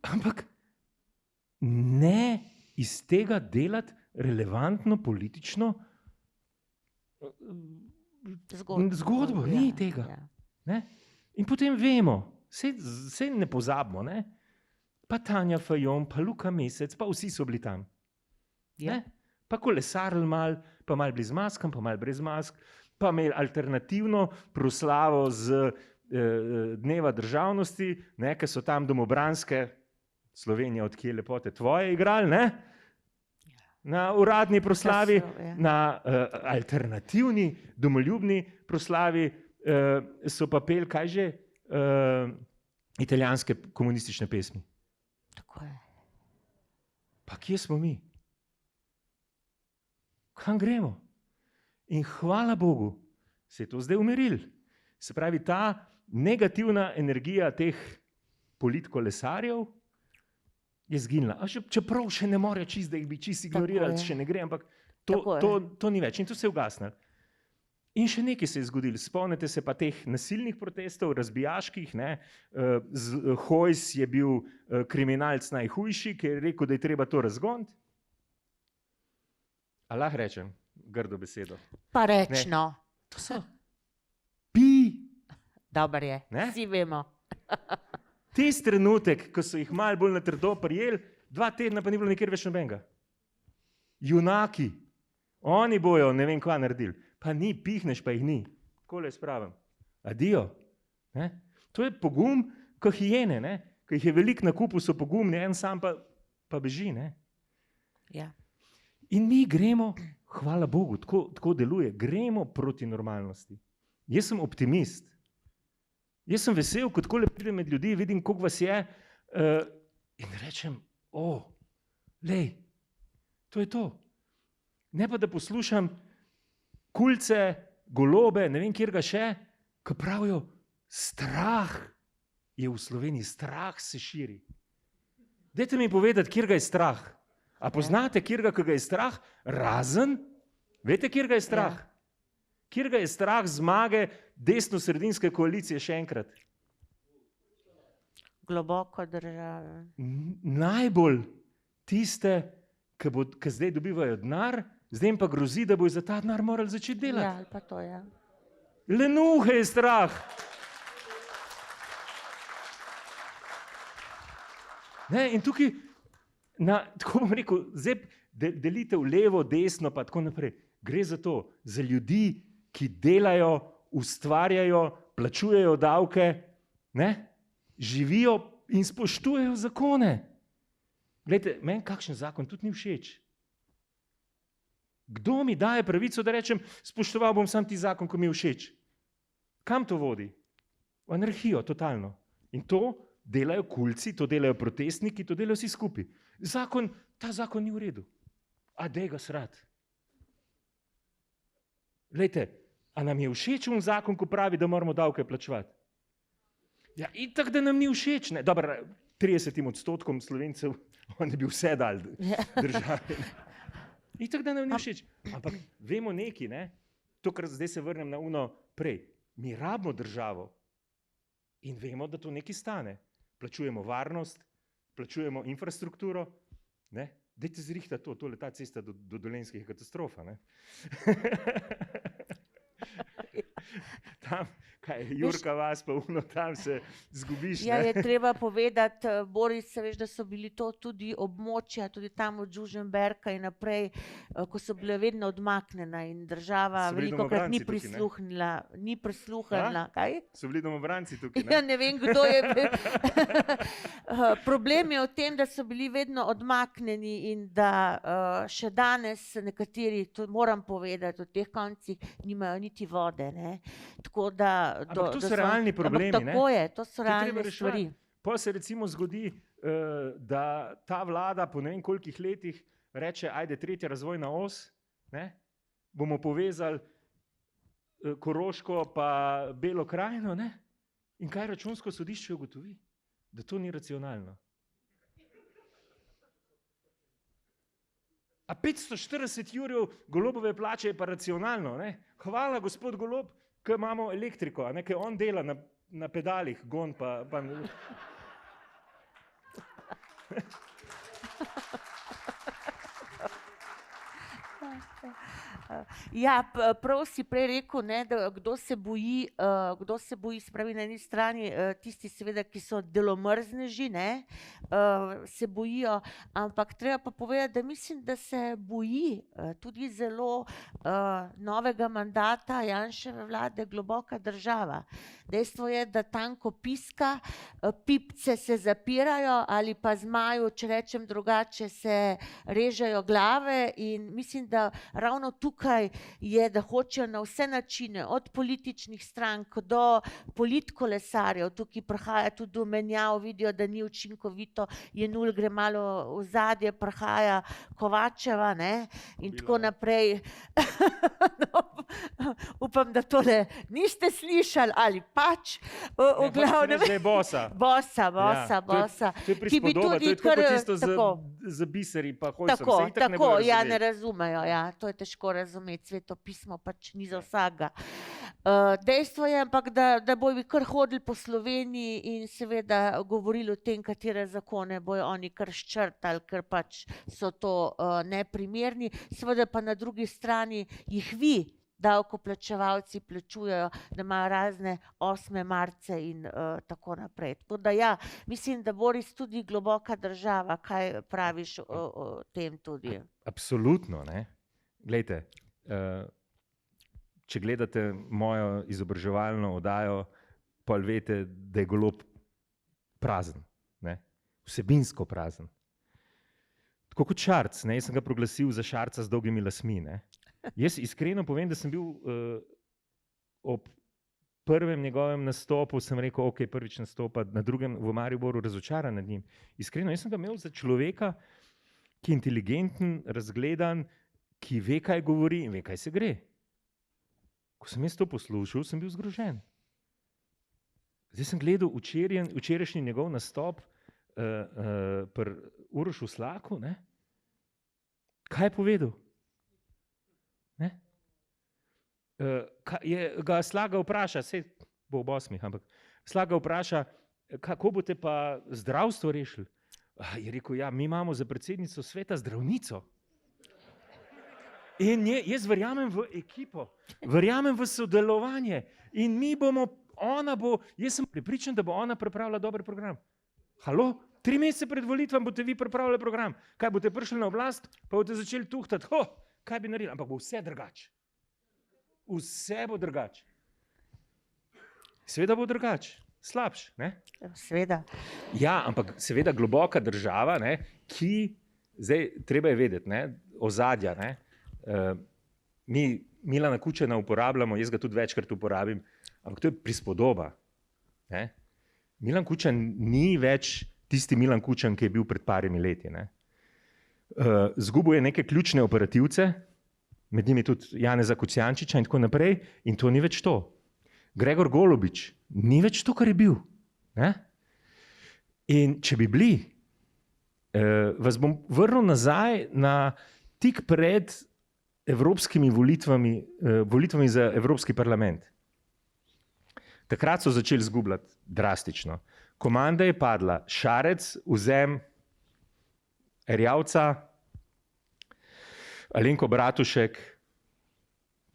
Ampak ne iz tega delati relevantno politično zgodbo, ni tega. Ne? In potem vemo, sej ne pozabimo, ne? Pa Tanja Fajon, pa Luka Mesec, pa vsi so bili tam. Ne? Pa kolesarili mal, pa mal bili z maskam, pa mal brez mask, pa imeli alternativno proslavo z Dneva državnosti, ne? Ker so tam domobranske, Slovenija, odkje lepote tvoje igrali, ne? Na uradni proslavi, na alternativni, domoljubni proslavi so pa peli, kaj že, italijanske komunistične pesmi. Tako je. Pa kje smo mi? Kam gremo? In hvala Bogu, se je to zdaj umirilo. Se pravi, ta negativna energija teh politkolesarjev je zginila. Čeprav še ne more čisto, da jih bi čisto ignorirali, še ne gre, ampak to ni več. In to se je ugasnilo. In še nekaj se je zgodilo. Spomnite se pa teh nasilnih protestov, razbijaških, ne? Hojs je bil kriminalc najhujši, ki je rekel, da je treba to razgoniti. A lahko rečem grdo besedo? Pa rečno. To so pi. Dobar je, vsi vemo. Tisti trenutek, ko so jih malo bolj na trdo prijeli, 2 tedna pa ni bilo nikjer več nobenega. Junaki, oni bojo ne vem kva naredili. Pa ni, pihneš pa jih ni. takole spravim. Adijo. Ne? To je pogum, kot hijene, ne? Ko jih je veliko na kupu, so pogumni, en sam pa beži. Ne? Ja. In mi gremo, hvala Bogu, tako deluje, gremo proti normalnosti. Jaz sem optimist. Jaz sem vesel, ko takole pridem med ljudi, vidim, koliko vas je in rečem, lej, to je to. Ne pa, da poslušam kulce, golobe, ne vem, kjer ga še, ko pravijo, strah je v Sloveniji, strah se širi. Dajte mi povedati, kjer ga je strah. A poznate, kjer ga je strah? Razen, veste, kjer ga je strah? Ja. Kjer ga je strah zmage desno-sredinske koalicije še enkrat? Globoko države. Najbolj tiste, ki zdaj dobivajo denar, zdaj jim pa grozi, da bojo za ta denar morali začeti delati. Ja, ali pa to, ja. Lenuhe je strah. Ne, in tukaj, tako bom rekel, zdaj delite v levo, desno, pa tako naprej. Gre za to, za ljudi, ki delajo, ustvarjajo, plačujejo davke, ne? Živijo in spoštujejo zakone. Glejte, meni kakšen zakon tudi ni všeč. Kdo mi daje pravico, da rečem, spoštoval bom sam ti zakon, ko mi je všeč? Kam to vodi? V anarhijo, totalno. In to delajo kulci, to delajo protestniki, to delajo vsi skupaj. Ta zakon ni v redu. A dej ga srat. Glejte, a nam je všeč un zakon, ko pravi, da moramo davke plačevati? Ja, itak, da nam ni všeč. Ne? Dobro, 30% Slovencev, oni bi vse dali državi. Itak, da nam ni všeč. Ampak vemo neki, ne? To, kar zdaj se vrnem na uno prej. Mi rabimo državo in vemo, da to nekaj stane. Plačujemo varnost, plačujemo infrastrukturo. Ne? Dajte zrihta tole ta cesta do Dolenjskih katastrofa. Ne? Tam, Jurka vas pa uno, tam se zgubiš. Ja, je treba povedati, Boris, veš, da so bili to tudi območja, tudi tam od Žužemberka in naprej, ko so bile vedno odmaknjena in država velikokrat ni prisluhnila. Ni prisluhnila, kaj? So bili domobranci tukaj, ne? Ja, ne vem, kdo je bil. Problem je v tem, da so bili vedno odmaknjeni in da še danes nekateri, to moram povedati, v teh koncih nimajo niti vode, ne? Tako da ampak to so realni problemi, ne? Tako je, to so realne stvari. Potem se recimo zgodi, da ta vlada po ne vem kolikih letih reče, ajde, 3. razvojna os, ne? Bomo povezali Koroško pa Belo krajino, ne? In kaj Računsko sodišče ugotovi? Da to ni racionalno. A 540 jurjev Golobove plače je pa racionalno, ne? Hvala, gospod Golob, ko imamo elektriko, a ne, ker on dela na pedalih, gon pa... Ja, prav si prej rekel, ne, da kdo se boji, spravi na eni strani tisti seveda, ki so delomrzneži, ne, se bojijo, ampak treba pa povedati, da mislim, da se boji tudi zelo novega mandata Janševe vlade globoka država. Dejstvo je, da tanko piska, pipce se zapirajo ali pa zmaju, če rečem drugače, se režejo glave in mislim, da ravno tukaj je, da hočejo na vse načine, od političnih strank do politkolesarjev, tukaj prihaja tudi do menjav, vidijo, da ni učinkovito, Jenull gre malo v zadje, prihaja Kovačeva, ne, in tako naprej. No, upam, da tole niste slišali, ali pač, v glavnem. Ne, bosa. Bosa. To je prispodoba, to je tako čisto za biseri, pa Hojsom. Tako, ja, ne razumejo, ja, to je težko razumeti, Sveto pismo pač ni za vsakega. Dejstvo je, ampak, da bojo kar hodili po Sloveniji in seveda govorili o tem, katere zakone bojo oni kar ščrtali, ker pač so to neprimerni. Seveda pa na drugi strani jih vi, davkoplačevalci, plačujejo, da imajo razne 8. marce in tako naprej. Tako da ja, mislim, da Boris tudi globoka država, kaj praviš o tem tudi? Absolutno, ne. Glejte, če gledate mojo izobraževalno oddajo, pa veste, da je Golob prazen, ne? Vsebinsko prazen. Tako kot Šarc, ne? Jaz sem ga proglasil za Šarca z dolgimi lasmi. Ne? Jaz iskreno povem, da sem bil ob prvem njegovem nastopu, sem rekel, ok, prvič nastopa, na drugem v Mariboru razočaran nad njim. Iskreno, jaz sem ga imel za človeka, ki je inteligenten, razgledan, ki ve, kaj govori in ve, kaj se gre. Ko sem jaz to poslušal, sem bil zgrožen. Zdaj sem gledal včerajšnji njegov nastop pri Urošu Slaku, ne? Kaj je povedal? Ne? Ga Slaga vpraša, sej bo ob 8, ampak Slaga vpraša, kako boste pa zdravstvo rešili? Je rekel, ja, mi imamo za predsednico sveta zdravnico. In jaz verjamem v ekipo, verjamem v sodelovanje in mi bomo, jaz sem prepričan, da bo ona pripravila dober program. Halo? 3 mesece pred volitvami boste vi pripravili program. Kaj boste prišli na oblast, pa boste začeli tuhtati, kaj bi naredili, ampak bo vse drugače. Vse bo drugače. Seveda bo drugače, slabše, ne? Seveda. Ja, ampak seveda globoka država, ne, ki, zdaj treba je vedeti, ne, ozadja, ne, mi Milana Kučana uporabljamo, jaz ga tudi večkrat uporabim, ampak to je prispodoba. Ne? Milan Kučan ni več tisti Milan Kučan, ki je bil pred parimi leti. Ne? Zgubil je neke ključne operativce, med njimi tudi Janeza Kocijančiča in tako naprej, in to ni več to. Gregor Golobič ni več to, kar je bil. Ne? In če bi bili, vas bom vrnil nazaj na tik pred evropskimi volitvami za Evropski parlament. Takrat so začeli zgubljati drastično. Komanda je padla, Šarec, Vzem, Erjavca, Alenko Bratušek,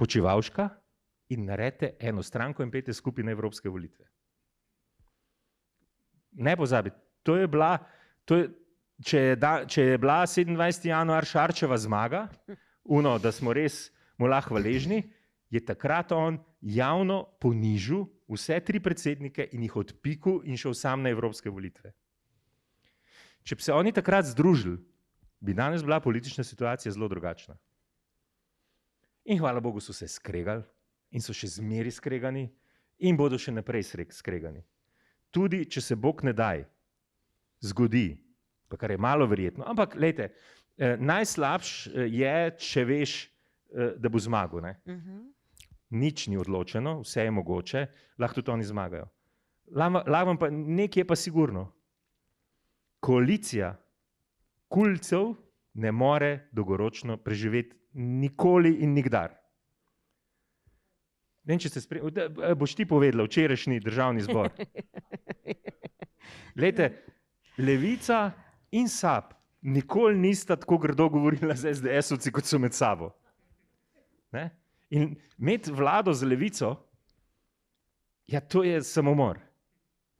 Počivalška in naredite eno stranko in pejte skupaj na evropske volitve. Ne pozabite, če je bila 27. januar Šarčeva zmaga, da smo res mu lahko hvaležni, je takrat on javno ponižil vse 3 predsednike in jih odpikal in šel sam na evropske volitve. Če bi se oni takrat združili, bi danes bila politična situacija zelo drugačna. In hvala Bogu so se skregali in so še zmeri skregani in bodo še naprej skregani. Tudi, če se Bog ne daj, zgodi, pa kar je malo verjetno, ampak lejte, najslabše je, če veš, da bo zmagal. Ne? Nič ni odločeno, vse je mogoče, lahko tudi oni zmagajo. Lahko pa nekaj je pa sigurno. Koalicija kulcev ne more dolgoročno preživeti nikoli in nikdar. Ne vem, če ste boš ti povedala včerajšnji državni zbor. Lejte, Levica in SAB nikoli nista tako grdo govorila z SDS-ovci, kot so med sabo. Ne? In imeti vlado z Levico, ja, to je samomor.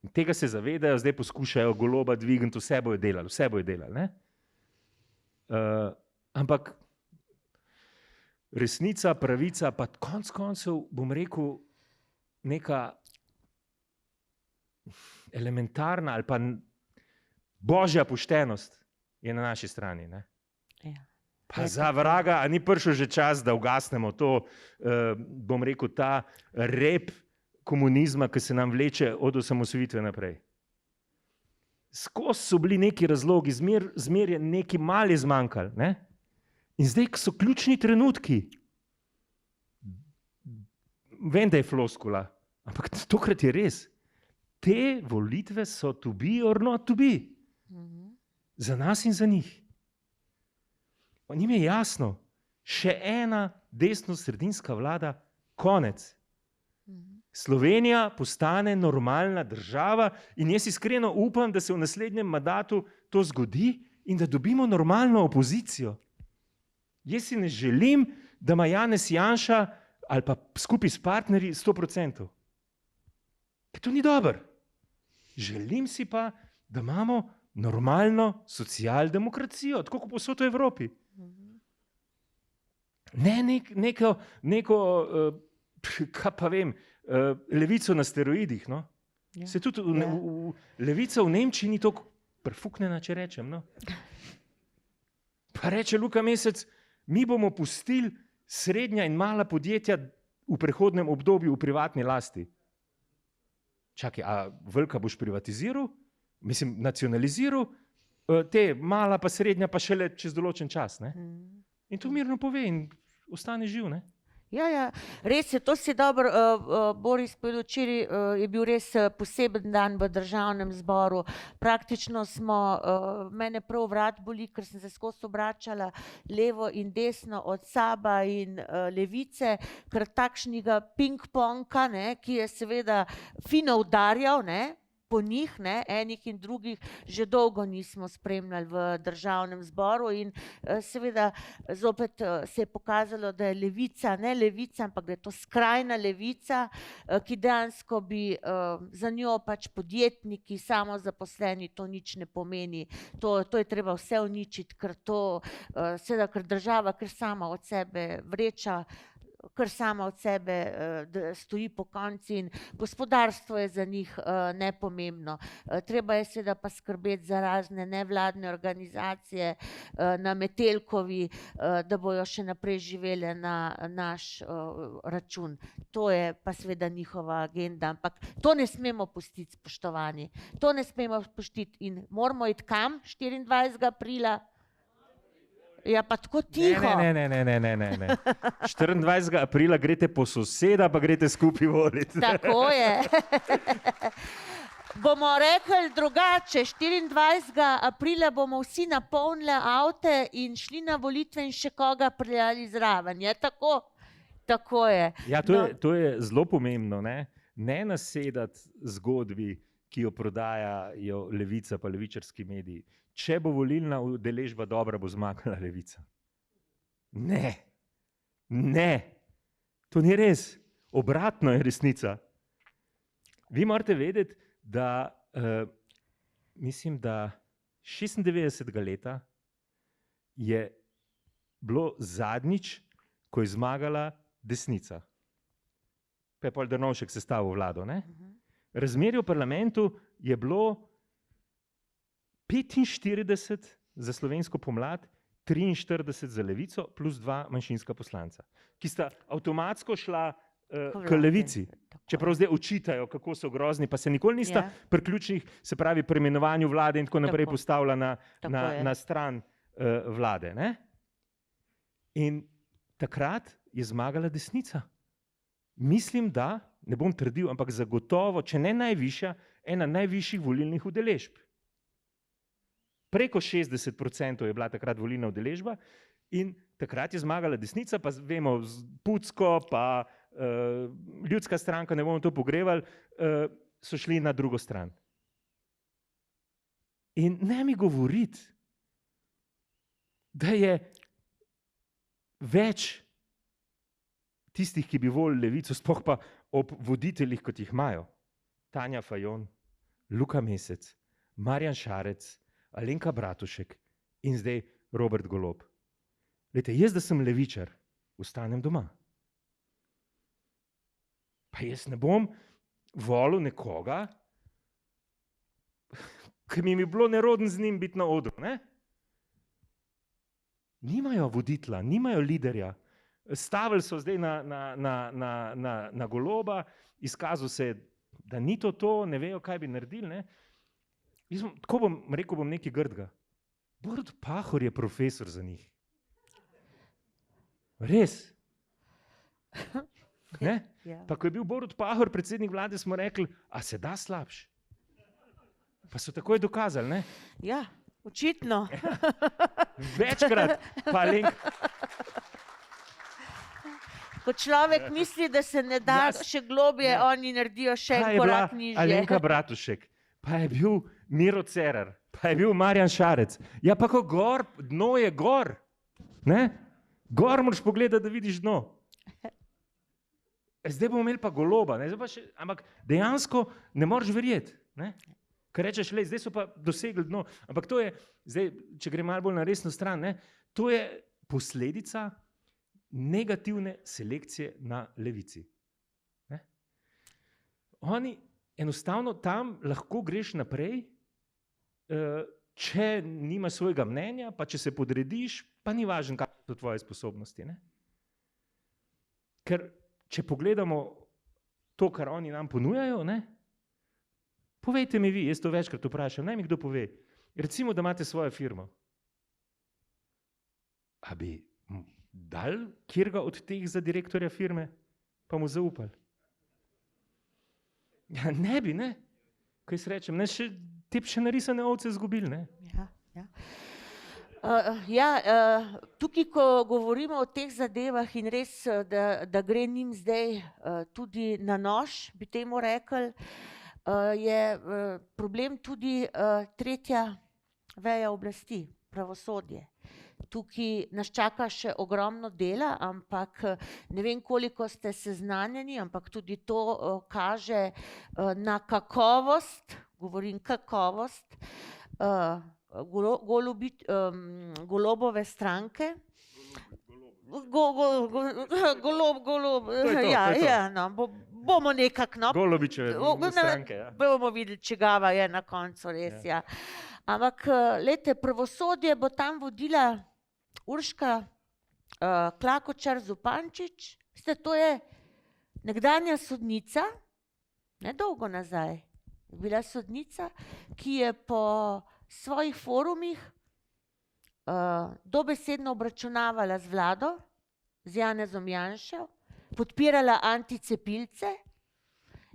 In tega se zavedajo, zdaj poskušajo Goloba dvigniti, vse bojo delali. Ne? Ampak resnica, pravica, pa konec koncev, bom rekel, neka elementarna ali pa božja poštenost je na naši strani. Ne? Ja. Pa za vraga, a ni prišel že čas, da ugasnemo to, bom rekel, ta rep komunizma, ki se nam vleče od osamosvojitve naprej. Skozi so bili neki razlogi, zmer je neki mali zmanjkali. Ne? In zdaj, ko so ključni trenutki, vem, da je floskula, ampak tokrat je res. Te volitve so to be or not to be. Za nas in za njih. Njim je jasno, še ena desno-sredinska vlada, konec. Slovenija postane normalna država in jaz iskreno upam, da se v naslednjem mandatu to zgodi in da dobimo normalno opozicijo. Jaz si ne želim, da ima Janez Janša ali pa skupaj s partnerji 100%. To ni dobro. Želim si pa, da imamo normalno socialdemokracijo, tako kot povsod v Evropi. Ne neko kaj pa vem, levico na steroidih. No? Ja. Se tudi Ja. levica v Nemčiji ni tako prefuknjena, če rečem. No? Pa reče Luka Mesec, mi bomo pustili srednja in mala podjetja v prehodnem obdobju v privatni lasti. Čakaj, a velika boš privatiziral? Mislim, nacionaliziral? Te mala pa srednja pa šele čez določen čas. Ne? In to mirno pove in ostane živ. Ne? Ja, res je, to si dobro, Boris povedal, včeraj je bil res poseben dan v Državnem zboru. Praktično smo, mene prav vrat boli, ker sem se skozi obračala levo in desno od Saba in Levice, ker takšnega ping-ponga, ki je seveda fino udarjal, po njih, enih in drugih, že dolgo nismo spremljali v Državnem zboru in seveda zopet se je pokazalo, da je levica, ne levica, ampak da je to skrajna levica, ki dejansko bi za njo pač podjetniki, samozaposleni, to nič ne pomeni. To je treba vse uničiti, ker to, seveda, ker država kar sama od sebe vreča, kar sama od sebe stoji po konci in gospodarstvo je za njih nepomembno. Treba je seveda pa skrbeti za razne nevladne organizacije na Metelkovi, da bojo še naprej živele na naš račun. To je pa seveda njihova agenda, ampak to ne smemo pustiti, spoštovani. To ne smemo pustiti in moramo iti kam 24. aprila? Ja, pa tako tiho. Ne. 24. aprila greste po soseda, pa greste skupaj voliti. Tako je. Bomo rekli drugače, 24. aprila bomo vsi napolnili avte in šli na volitve in še koga priljali zraven. Je tako? Tako je. Ja, to je zelo pomembno. Ne nasedati zgodbi, ki jo prodajajo levica pa levičarski mediji. Če bo volilna udeležba dobra, bo zmagala levica. Ne. To ni res. Obratno je resnica. Vi morate vedeti, da mislim, da 96. leta je bilo zadnjič, ko je zmagala desnica. Pa je pol Drnovšek sestavil vlado. Razmerje v parlamentu je bilo 45 za slovensko pomlad, 43 za levico, plus 2 manjšinska poslanca, ki sta avtomatsko šla k levici. Čeprav zdaj očitajo, kako so grozni, pa se nikoli nista pri ključnih, se pravi pri imenovanju vlade in tako naprej postavila na stran vlade. Ne? In takrat je zmagala desnica. Mislim, da, ne bom trdil, ampak zagotovo, če ne najvišja, ena najvišjih volilnih udeležb. Preko 60% je bila takrat volilna udeležba in takrat je zmagala desnica, pa vemo, Pucko, pa Ljudska stranka, ne bomo to pogrevali, so šli na drugo stran. In ne mi govoriti, da je več tistih, ki bi volili levico, sploh pa ob voditeljih, kot jih imajo. Tanja Fajon, Luka Mesec, Marjan Šarec, Alenka Bratušek in zdaj Robert Golob. Glejte, jaz, da sem levičar, ostanem doma. Pa jaz ne bom volil nekoga, ki mi je bilo nerodno z njim biti na odru. Ne? Nimajo voditla, nimajo liderja. Stavili so zdaj na Goloba, izkazal se, da ni to, ne vejo, kaj bi naredili. Ne? Tako bom rekel nekaj grdega. Borut Pahor je profesor za njih. Res. Ne? Pa ko je bil Borut Pahor predsednik vlade, smo rekli, a se da slabš? Pa so takoj dokazali, ne? Ja, očitno. Večkrat. Pa Alenka. Ko človek misli, da se ne da še globje, oni naredijo še en korak nižje. Alenka Bratušek, pa je bil Miro Cerar, pa je bil Marjan Šarec. Ja, pa ko gor, dno je gor. Ne? Gor moraš pogledati, da vidiš dno. Zdaj bomo imeli pa Goloba, ne? Ampak dejansko ne moreš verjeti. Ne? Ker rečeš, zdaj so pa dosegli dno. Ampak to je, zdaj, če gre malo bolj na resno stran, ne? To je posledica negativne selekcije na levici. oni enostavno tam lahko greš naprej, če nimaš svojega mnenja, pa če se podrediš, pa ni važno, kakšne so tvoje sposobnosti. Ne? Ker če pogledamo to, kar oni nam ponujajo, ne? Povejte mi vi, jaz to večkrat vprašam, naj mi kdo pove. Recimo, da imate svojo firmo. A bi dal kjerga od teh za direktorja firme, pa mu zaupali? Ja, ne bi, ne. Kaj se rečem, ne, te bi še narisane ovce izgubili, ne. Tukaj, ko govorimo o teh zadevah in res, da gre njim zdaj tudi na nož, bi temu rekli, je problem tudi tretja veja oblasti, pravosodje. Tukaj nas čaka še ogromno dela, ampak ne vem, koliko ste seznanjeni, ampak tudi to kaže na kakovost, govorim kakovost, Golobove stranke. Bomo nekako, no. Golobičeve stranke, ja. Bomo videli, čigava je na koncu res, ja. Ampak, glejte, pravosodje bo tam vodila Urška Klakočar Zupančič. To je nekdanja sodnica, nedolgo nazaj, je bila sodnica, ki je po svojih forumih dobesedno obračunavala z vlado, z Janezom Janšo, podpirala anticepilce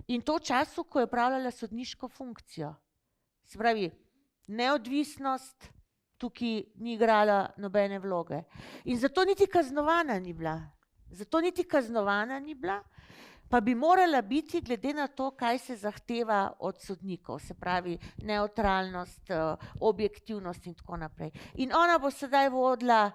in to v času, ko je opravljala sodniško funkcijo. Se pravi, neodvisnost tukaj ni igrala nobene vloge. In zato niti kaznovana ni bila. Pa bi morala biti glede na to, kaj se zahteva od sodnikov, se pravi nevtralnost, objektivnost in tako naprej. In ona bo sedaj vodila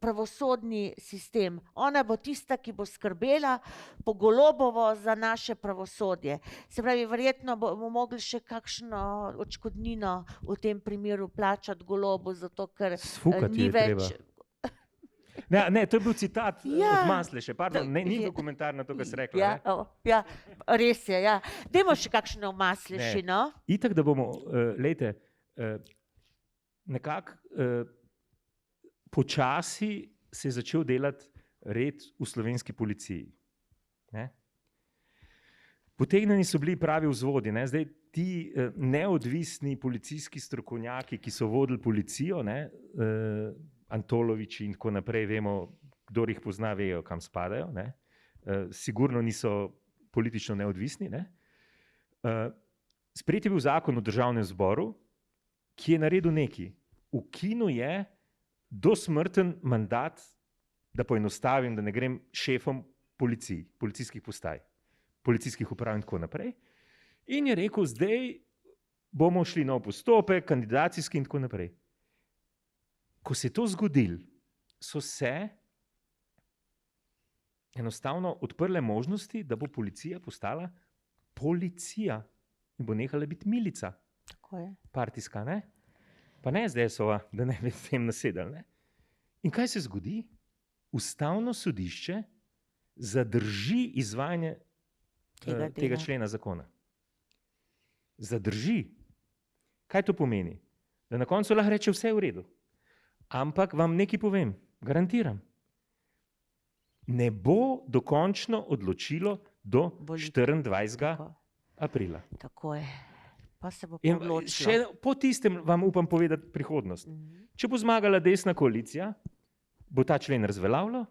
pravosodni sistem. Ona bo tista, ki bo skrbela po Golobovo za naše pravosodje. Se pravi, verjetno bomo mogli še kakšno odškodnino v tem primeru plačati Golobu, zato ker ni več... Ne, to je bil citat od Masleše, pardon, ni dokumentar na to, kar si rekla. Ja, res je, ja. Dajmo še kakšno v Masleši, no? Itak, da bomo, lejte, nekako počasi se je začel delati red v slovenski policiji. Ne? Potegnjeni so bili pravi vzvodi. Ne? Zdaj, ti neodvisni policijski strokovnjaki, ki so vodili policijo, ne? Antoloviči in tako naprej, vemo, kdor jih pozna, vejo, kam spadajo. Ne? Sigurno niso politično neodvisni. Ne? Sprejet je bil zakon o državnem zboru, ki je naredil nekaj. Ukinil je dosmrten mandat, da poenostavim, da ne grem šefom policiji, policijskih postaj, policijskih uprav in tako naprej. In je rekel, zdaj bomo šli nov postopek, kandidacijski in tako naprej. Ko se je to zgodilo, so se enostavno odprle možnosti, da bo policija postala policija in bo nehala biti milica. Tako je. Partijska, ne? Pa ne SDS-ova, da ne bi s tem nasedali. Ne? In kaj se zgodi? Ustavno sodišče zadrži izvajanje tega člena zakona. Zadrži. Kaj to pomeni? Da na koncu lahko reče vse je v redu. Ampak vam nekaj povem, garantiram. Ne bo dokončno odločilo do 24. aprila. Tako je. Pa se bo odločilo. Še po tistem vam upam povedati prihodnost. Če bo zmagala desna koalicija, bo ta člen razveljavilo,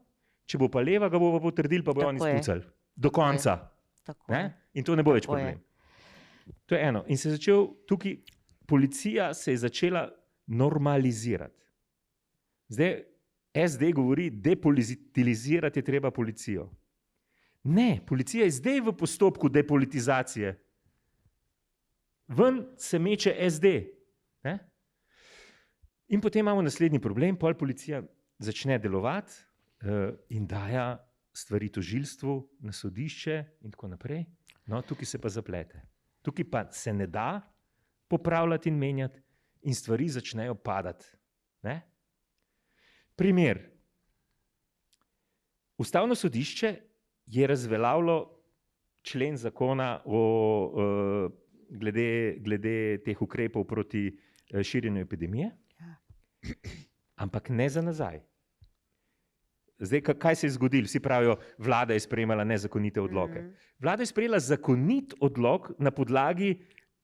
če bo pa leva, ga bo potrdili, pa bo oni spucali. Do konca. In to ne bo več problem. To je eno. In se je začel tukaj, policija se je začela normalizirati. Zdaj, SD govori, depolitizirati je treba policijo. Ne, policija je zdaj v postopku depolitizacije. Ven se meče SD. Ne? In potem imamo naslednji problem, pol policija začne delovati in daja stvari tožilstvu, na sodišče in tako naprej. No, tukaj se pa zaplete. Tukaj pa se ne da popravljati in menjati in stvari začnejo padati. Ne? Primer. Ustavno sodišče je razveljavilo člen zakona glede teh ukrepov proti širjenju epidemije, ampak ne za nazaj. Zdaj, kaj se je zgodilo? Vsi pravijo, vlada je sprejemala nezakonite odloke. Vlada je sprejela zakonit odlok na podlagi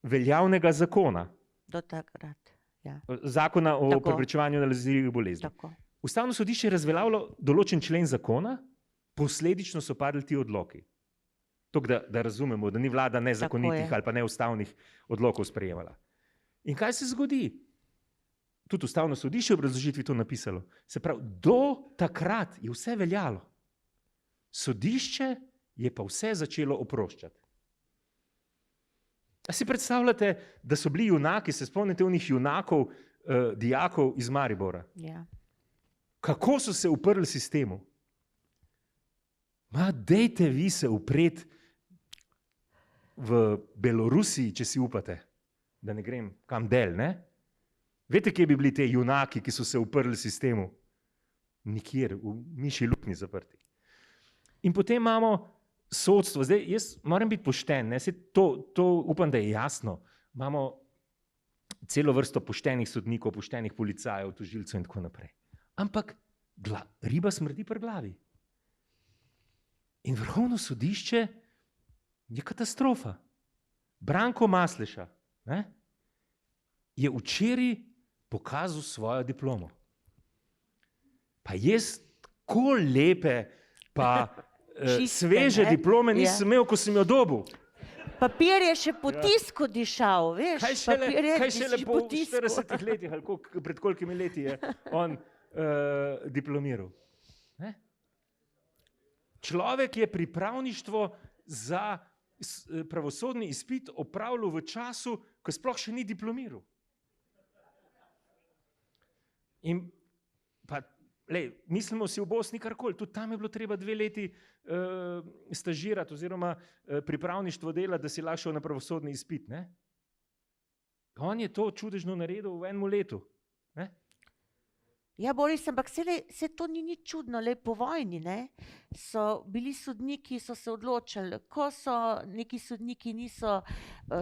veljavnega zakona. Do takrat, ja. Zakona o preprečevanju nalezljivih bolezni. Tako. Ustavno sodišče je razveljavilo določen člen zakona, posledično so padli ti odloki. Tako da razumemo, da ni vlada nezakonitih ali pa neustavnih odlokov sprejemala. In kaj se zgodi? Tudi ustavno sodišče v obrazložitvi to napisalo. Se pravi, do takrat je vse veljalo. Sodišče je pa vse začelo oproščati. A si predstavljate, da so bili junaki, se spomnite onih junakov, dijakov iz Maribora? Ja. Kako so se uprli sistemu? Dejte vi se upreti v Belorusiji, če si upate, da ne grem kam del, ne? Veste, kje bi bili te junaki, ki so se uprli sistemu? Nikjer, v mišji luknji zaprti. In potem imamo sodstvo. Zdaj, jaz moram biti pošten, ne? To upam, da je jasno. Imamo celo vrsto poštenih sodnikov, poštenih policajev, tožilcev in tako naprej. Ampak riba smrdi pri glavi. In Vrhovno sodišče je katastrofa. Branko Masleša, ne, je včeraj pokazal svojo diplomo. Pa jaz tako lepe pa sveže diplome nisem imel, ko sem jo dobil. Papir je še po tisku dišal, veš? Kaj šele po 40 letih, ali pred kolikimi leti je on diplomiral. Ne? Človek je pripravništvo za pravosodni izpit opravljal v času, ko sploh še ni diplomiral. In pa, mislimo si v Bosni karkoli, tudi tam je bilo treba 2 leti stažirati oziroma pripravništvo delati, da si lahko šel na pravosodni izpit. Ne? On je to čudežno naredil v 1 letu. Ne? Ja, Boris, ampak se to ni nič čudno, po vojni, ne? So bili sodniki, so se odločili, ko so neki sodniki niso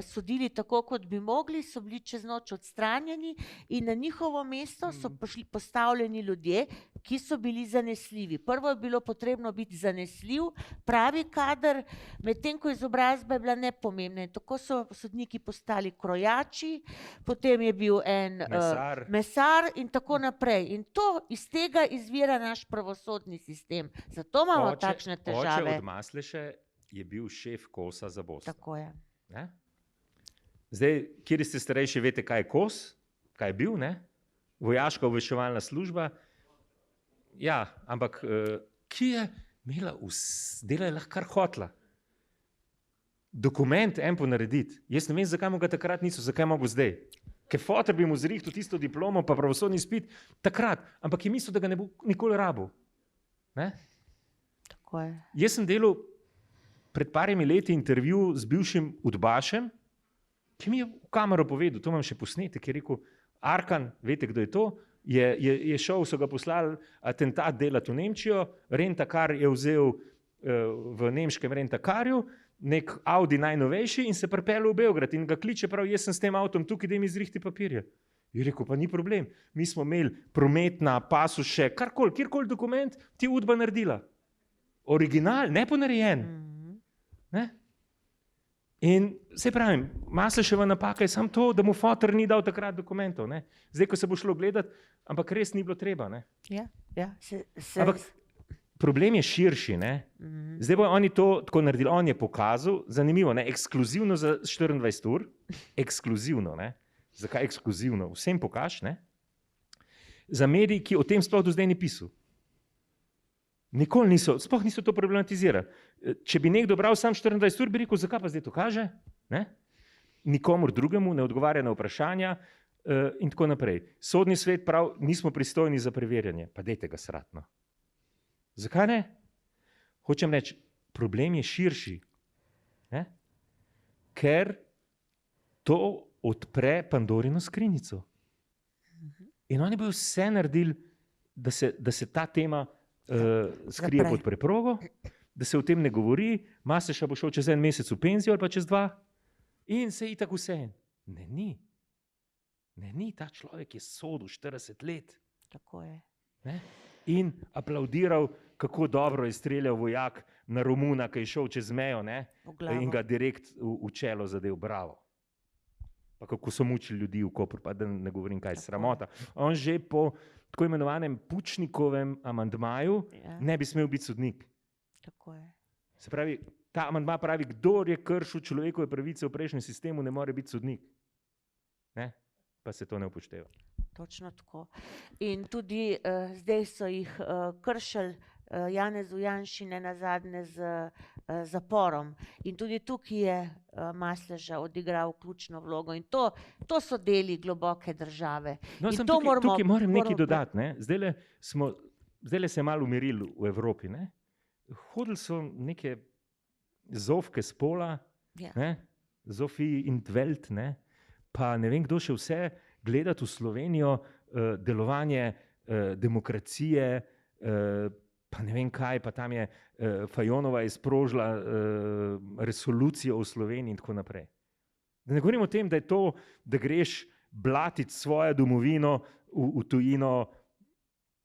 sodili tako, kot bi mogli, so bili čez noč odstranjeni in na njihovo mesto so postavljeni ljudje, ki so bili zanesljivi. Prvo je bilo potrebno biti zanesljiv, pravi kader, medtem ko izobrazba je bila nepomembna. In tako so sodniki postali krojači, potem je bil en mesar in tako naprej. In iz tega izvira naš pravosodni sistem. Zato imamo takšne težave. Oče od Masleše je bil šef KOS-a za Bosno. Tako je. Ne? Zdaj, kjer ste starejši, veste, kaj je KOS, kaj je bil, ne? Vojaška obveščevalna služba. Ja, ampak ki je imela dela je lahko kar hotla. Dokument en ponarediti. Jaz ne vem, zakaj mu ga takrat niso, zakaj mogo zdaj. Ker fotor bi mu zrihtel tisto diplomo pa pravosodni izpit takrat, ampak je mislil, da ga ne bo nikoli rabil. Ne? Tako je. Jaz sem delal pred parimi leti intervju z bivšim udbašem, ki mi je v kamero povedal, to imam še posnetek, je rekel, Arkan, veste, kdo je to, je šel, so ga poslali atentat delati v Nemčijo, rentakar je vzel v nemškem rentakarju, nek Audi najnovejši in se pripeljal v Beograd in ga kliče prav, jaz sem s tem avtom tukaj, da mi zrihti papirje. Je rekel, pa ni problem, mi smo imeli prometna, pasuše, kjerkoli dokument, ti udba naredila. Original, ne ponarejen. Ne? In se pravim, Masleševa napaka je samo to, da mu fotor ni dal takrat dokumentov. Ne? Zdaj, ko se bo šlo gledati, ampak res ni bilo treba. Ne? Ja. Ampak problem je širši. Ne? Zdaj bojo oni to tako naredili. On je pokazal, zanimivo, ne? Ekskluzivno za 24 ur. Ekskluzivno. Ne? Zakaj ekskluzivno? Vsem pokaž. Ne? Za medij, ki o tem sploh do zdaj ni pisal. Nikoli niso, sploh niso to problematizirali. Če bi nekdo bral sam 24 ur, bi rekel, zakaj pa zdaj to kaže? Ne? Nikomur drugemu ne odgovarja na vprašanja in tako naprej. Sodni svet prav, nismo pristojni za preverjanje. Pa dejte ga sratno. Zakaj ne? Hočem reči, problem je širši. Ne? Ker to odpre Pandorino skrinjico. In oni bodo vse naredili, da se ta tema skrije pod preprogo, da se o tem ne govori, Masterša bo šel čez 1 mesec v penzijo ali pa čez 2 in se itak vse. Ne, ni. Ta človek je sodil 40 let. Tako je. Ne? In aplaudiral, kako dobro je streljal vojak na Romuna, ki je šel čez mejo, ne? In ga direkt v čelo zadev, bravo. Pa kako so mučili ljudi v Kopru, pa da ne govorim, kaj je sramota. On že po tako imenovanem Pučnikovem amandmaju ne bi smel biti sodnik. Tako je. Se pravi, ta amandma pravi, kdor je kršil človekove pravice v prejšnjem sistemu, ne more biti sodnik. Ne? Pa se to ne upošteva. Točno tako. In tudi zdaj so jih kršili Janezu Janši nenazadnje z zaporom. In tudi tukaj je Masleša odigral ključno vlogo. In to so deli globoke države. No, in tukaj moram nekaj dodati. Ne? Zdajle se je malo umirili v Evropi. Ne? Hodili so neke zofke spola, Zofij in Tvelt, pa ne vem, kdo še vse, gledati v Slovenijo delovanje demokracije, pa ne vem kaj, pa tam je Fajonova sprožila resolucijo v Sloveniji in tako naprej. Da ne govorim o tem, da je to, da greš blatiti svojo domovino v tujino,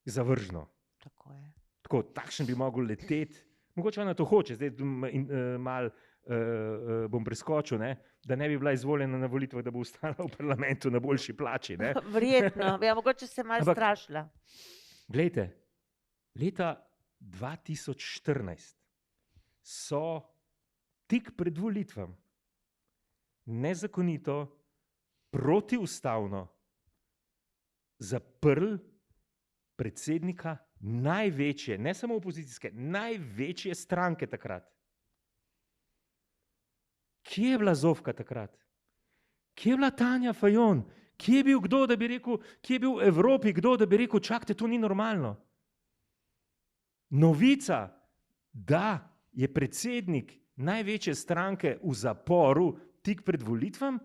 zavržno. Tako je. Tako, takšen bi mogel leteti. Mogoče ona to hoče, zdaj malo bom preskočil, da ne bi bila izvoljena na volitvah, da bo ostala v parlamentu na boljši plači. Verjetno, mogoče se malo strašila. Glejte, leta 2014 so tik pred volitvami nezakonito, protiustavno zaprli predsednika največje, ne samo opozicijske, največje stranke takrat. Kje je bila Zofka takrat? Kje je bila Tanja Fajon? Kje je bil kdo, da bi rekel, kje je bil v Evropi kdo, da bi rekel, čakajte, to ni normalno. Novica, da je predsednik največje stranke v zaporu tik pred volitvami,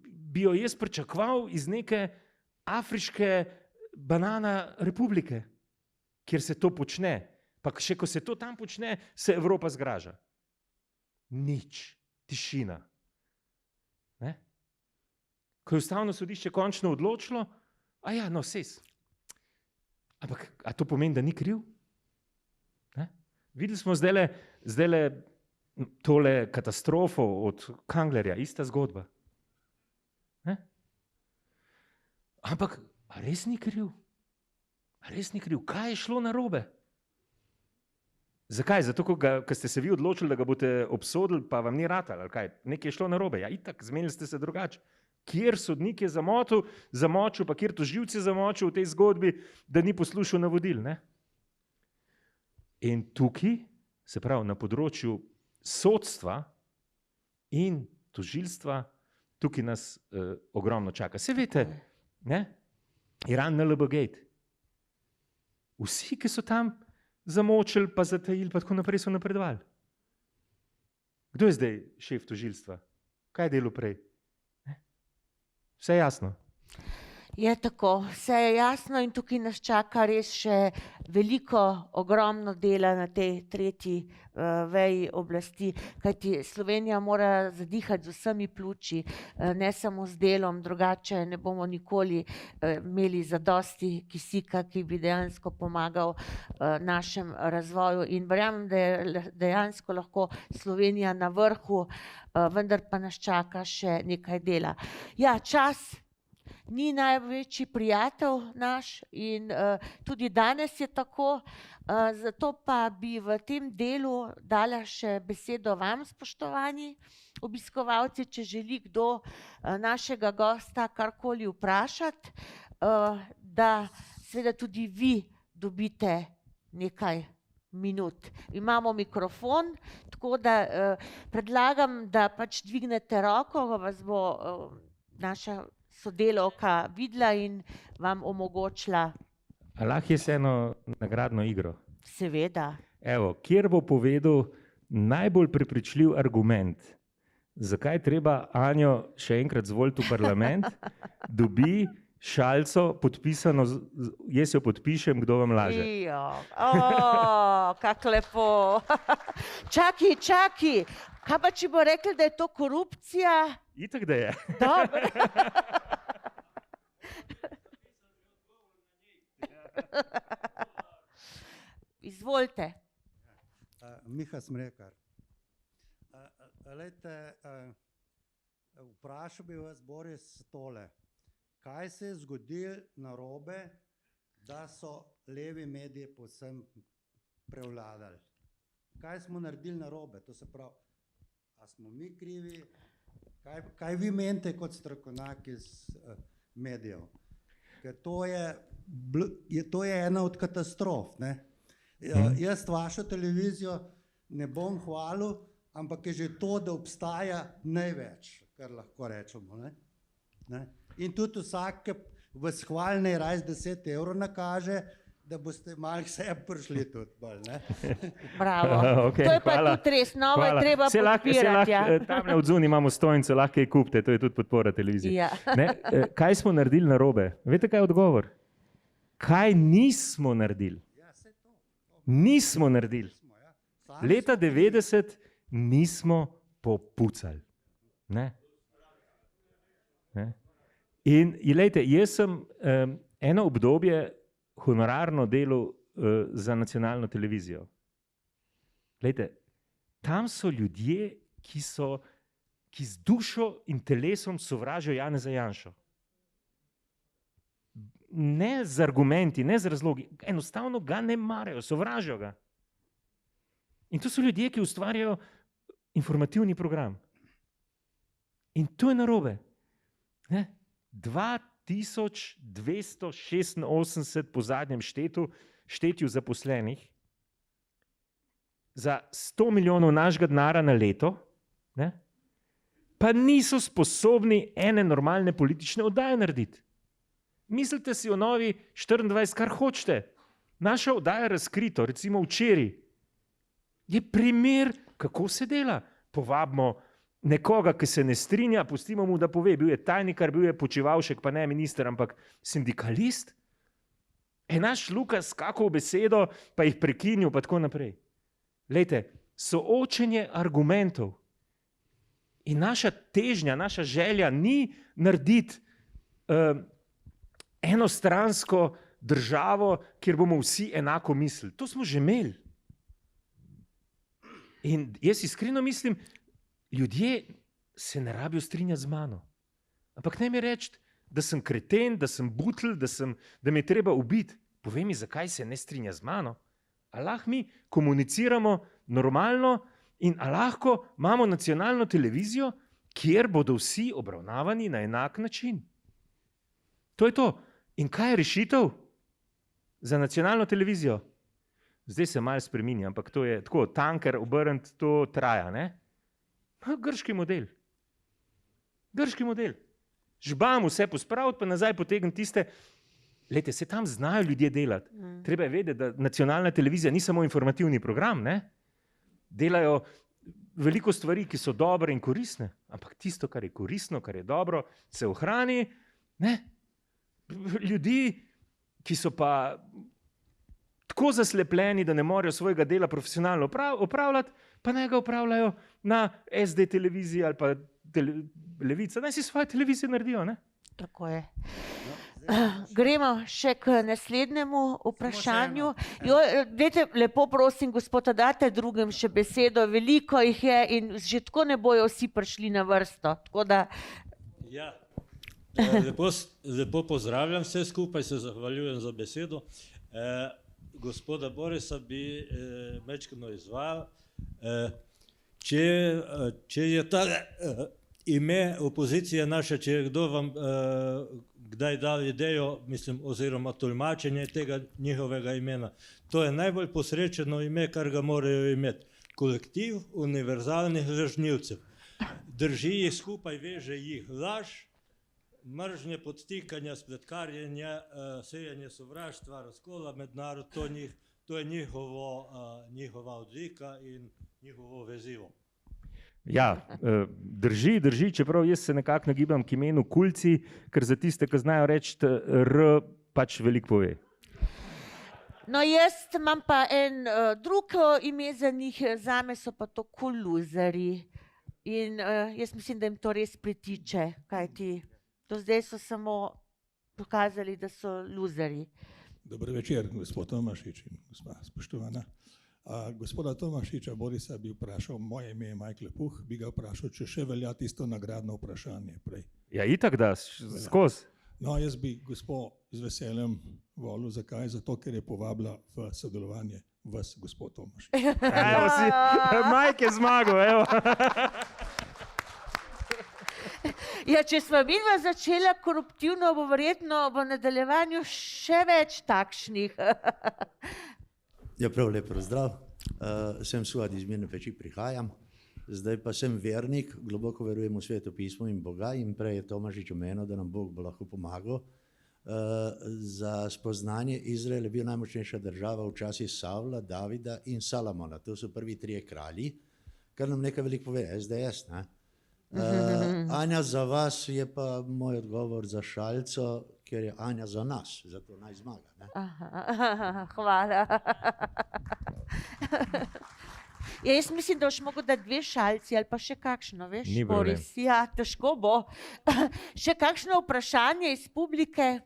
bi jo jaz pričakoval iz neke afriške banana republike, kjer se to počne. Pa še ko se to tam počne, se Evropa zgraža. Nič, tišina. Ne? Ko je ustavno sodišče končno odločilo, ampak a to pomeni, da ni kriv? Ne? Videli smo zdajle tole katastrofo od Kanglerja, ista zgodba. Ne? Ampak a res ni kriv? A res ni kriv? Kaj je šlo narobe? Zakaj? Zato, ker ste se vi odločili, da ga boste obsodili, pa vam ni ratalo, ali kaj? Nekaj je šlo narobe. Ja, itak, zmenili ste se drugače. Kjer sodnik je zamočil, pa kjer tožilec je zamočil v tej zgodbi, da ni poslušal navodil. Ne? In tukaj, se pravi, na področju sodstva in tožilstva, tukaj nas ogromno čaka. Se veste, ne? Iran NLB Gate. Vsi, ki so tam zamočili, pa zatajili, pa tako naprej so napredovali. Kdo je zdaj šef tožilstva? Kaj je delal prej? Vse je jasno. Je tako, vse je jasno in tukaj nas čaka res še veliko, ogromno dela na tej tretji veji oblasti, kajti Slovenija mora zadihati z vsemi pljuči, ne samo z delom, drugače ne bomo nikoli imeli zadosti kisika, ki bi dejansko pomagal našem razvoju. In verjamem, da je dejansko lahko Slovenija na vrhu, vendar pa nas čaka še nekaj dela. Ja, čas ni največji prijatelj naš in tudi danes je tako, zato pa bi v tem delu dala še besedo vam, spoštovani obiskovalci, če želi kdo našega gosta karkoli vprašati, da seveda tudi vi dobite nekaj minut. Imamo mikrofon, tako da predlagam, da pač dvignete roko, vas bo naša sodelavka videla in vam omogočila. A lahko je eno nagradno igro? Seveda. Evo, kjer bo povedal najbolj prepričljiv argument, zakaj treba Anjo še enkrat zvoliti v parlament, dobi šalico podpisano, jaz jo podpišem, kdo vam laže. Kako lepo. Čaki, kaj pa če bo rekli, da je to korupcija? Itak, da je. Dobro. Izvolite. Miha Smrekar. Vprašal bi vas, Boris, tole. Kaj se je zgodilo narobe, da so levi mediji povsem prevladali? Kaj smo naredili narobe? To se pravi, a smo mi krivi? Kaj vi menite kot strokovnjak iz medijev? Ker to je ena od katastrof, ne? Jaz vašo televizijo ne bom hvalil, ampak je že to, da obstaja največ, kar lahko rečemo, ne? In tudi vsak, ki vas hvali, naj raje 10 evrov nakaže, da boste malo k sebi prišli tudi bolj, ne? Bravo. To je pa tudi res, novo je treba podpirati. Tamle od zunaj imamo stojnico, lahko je kupite, to je tudi podpora televiziji. Kaj smo naredili narobe? Veste, kaj je odgovor? Kaj nismo naredili? Nismo naredili. Leta 90 nismo popucali. Ne? In glejte, jaz sem eno obdobje honorarno delal za nacionalno televizijo. Glejte, tam so ljudje, ki z dušo in telesom sovražijo Janeza Janšo. Ne z argumenti, ne z razlogi, enostavno ga ne marajo, sovražijo ga. In to so ljudje, ki ustvarjajo informativni program. In to je narobe. 2286 po zadnjem štetju zaposlenih, za 100 milijonov našega denarja na leto, ne? Pa niso sposobni ene normalne politične oddaje narediti. Mislite si o Novi 24, kar hočete. Naša oddaja Razkrito, recimo včeraj, je primer, kako se dela. Povabimo nekoga, ki se ne strinja, pustimo mu, da pove, bil je tajnikar, bil je Počivalšek, pa ne minister, ampak sindikalist. Naš Lukas skakal v besedo, pa jih prekinil, pa tako naprej. Glejte, soočenje argumentov in naša težnja, naša želja ni narediti enostransko državo, kjer bomo vsi enako mislili. To smo že imeli. In jaz iskreno mislim, ljudje se ne rabijo strinjati z mano. Ampak ne mi reči, da sem kreten, da sem butl, da me je treba ubiti. Povej mi, zakaj se ne strinja z mano. A lahko mi komuniciramo normalno in a lahko imamo nacionalno televizijo, kjer bodo vsi obravnavani na enak način. To je to. In kaj je rešitev za nacionalno televizijo? Zdaj se malo spreminja, ampak to je tako, tanker obrniti, to traja, ne? Grški model. Grški model. Žbam vse pospraviti, pa nazaj potegnem tiste. Glejte, se tam znajo ljudje delati. Treba je vedeti, da nacionalna televizija ni samo informativni program, ne? Delajo veliko stvari, ki so dobre in koristne, ampak tisto, kar je koristno, kar je dobro, se ohrani, ne? Ljudi, ki so pa tako zaslepljeni, da ne morejo svojega dela profesionalno opravljati, pa naj ga opravljajo na SD televiziji ali pa Levica. Naj si svoje televizije naredijo, ne? Tako je. Gremo še k naslednjemu vprašanju. Dajte, lepo prosim, gospoda, date drugim še besedo. Veliko jih je in že tako ne bojo vsi prišli na vrsto. Tako da... Ja. Lepo pozdravljam vse skupaj, se zahvaljujem za besedo. Gospoda Borisa bi mečkano izvajal. Če je ta ime opozicije naše, če je kdo vam kdaj dal idejo, mislim, oziroma tolmačenje tega njihovega imena, to je najbolj posrečeno ime, kar ga morajo imeti. Kolektiv univerzalnih lažnivcev. Drži jih skupaj, veže jih laž, mržnje, podtikanja, spletkarjenja, sejanje sovraštva, razkola med narod, to je njihova odlika in njihovo vezivo. Ja, drži, čeprav jaz se nekako nagibam k imenu Kulci, ker za tiste, ki znajo reči R, pač veliko pove. No, jaz imam pa en drugo ime za njih, zame so pa to kuluzari. In jaz mislim, da jim to res pritiče, kajti do zdaj so samo pokazali, da so luzari. Dober večer, gospod Tomašič in gospa spoštovana. Gospoda Tomašiča Borisa bi vprašal, moje ime je Michael Puh, bi ga vprašal, če še velja tisto nagradno vprašanje prej. Ja, itak da, skozi. No, jaz bi gospod z veseljem volil, zakaj? Zato, ker je povabila v sodelovanje vas, gospod Tomašič. Evo si, Mike je zmagal, evo. Ja, če smo midva začela koruptivno, bo verjetno v nadaljevanju še več takšnih. Ja, prav lepo zdrav. Sem Suad iz Mirne Peči, prihajam. Zdaj pa sem vernik, globoko verujem v Sveto pismo in Boga in prej je Tomašič omenil, da nam Bog bo lahko pomagal. Za spoznanje Izrael je bil najmočnejša država v časih Savla, Davida in Salamona. To so prvi 3 kralji, kar nam nekaj veliko pove, SDS, ne? Anja, za vas je pa moj odgovor za šalico, ker je Anja za nas, zato naj zmaga. Ne? Aha, hvala. Ja, jaz mislim, da boš mogel dati 2 šalici ali pa še kakšno, veš, Ni problem. Boris. Ja, težko bo. Še kakšno vprašanje iz publike?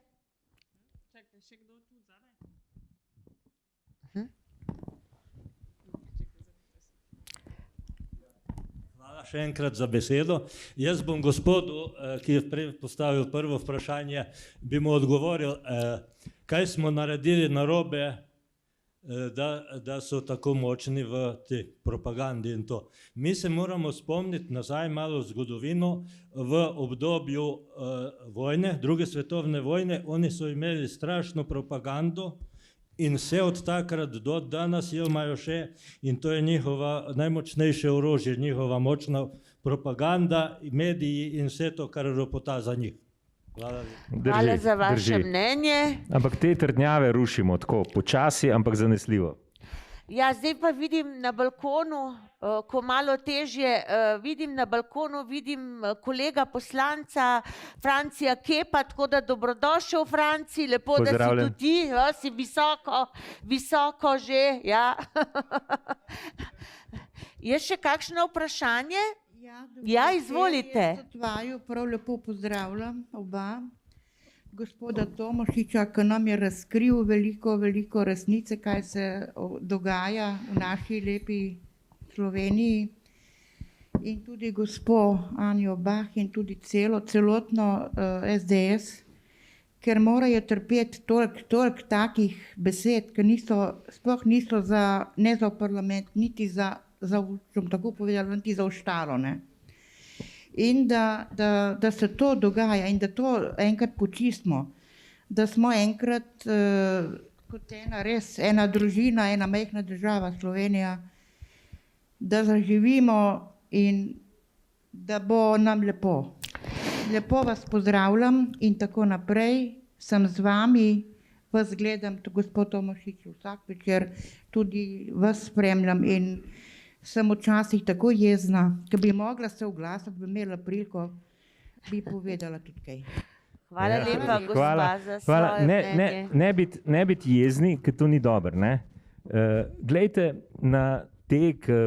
Hvala še enkrat za besedo. Jaz bom gospodu, ki je prej postavil prvo vprašanje, bi mu odgovoril, kaj smo naredili narobe, da so tako močni v tej propagandi in to. Mi se moramo spomniti nazaj malo v zgodovino, v obdobju vojne, druge svetovne vojne, oni so imeli strašno propagando in vse od takrat do danas jo imajo še in to je njihova najmočnejše orožje, njihova močna propaganda, mediji in vse to, kar ropota za njih. Hvala za vaše mnenje. Ampak te trdnjave rušimo tako, počasi, ampak zanesljivo. Ja, zdaj pa vidim na balkonu, ko malo težje vidim na balkonu, vidim kolega poslanca Francija Kepa, tako da dobrodošel Franci, lepo, da si tudi ti, ja, si visoko že, ja. Je še kakšno vprašanje? Ja, izvolite. Jaz tudi vaju prav lepo pozdravljam oba. Gospoda Tomašiča, ki nam je razkril veliko resnice, kaj se dogaja v naši lepi Sloveniji. In tudi gospo Anjo Bah in tudi celotno SDS, ker morajo trpeti toliko takih besed, ki sploh niso ne za parlament, niti za tako povedali, niti za ostalo, ne. In da se to dogaja in da to enkrat počistimo, da smo enkrat kot ena družina, ena majhna država Slovenija, da zaživimo in da bo nam lepo. Lepo vas pozdravljam in tako naprej, sem z vami, vas gledam, gospod Tomašič, vsak večer tudi vas spremljam in sem včasih tako jezna, ker bi mogla se oglasiti, bi imela priliko, bi povedala tudi kaj. Hvala lepa, gospa, za svoje mnenje. Ne biti jezni, ker to ni dobro. Glejte na te, ki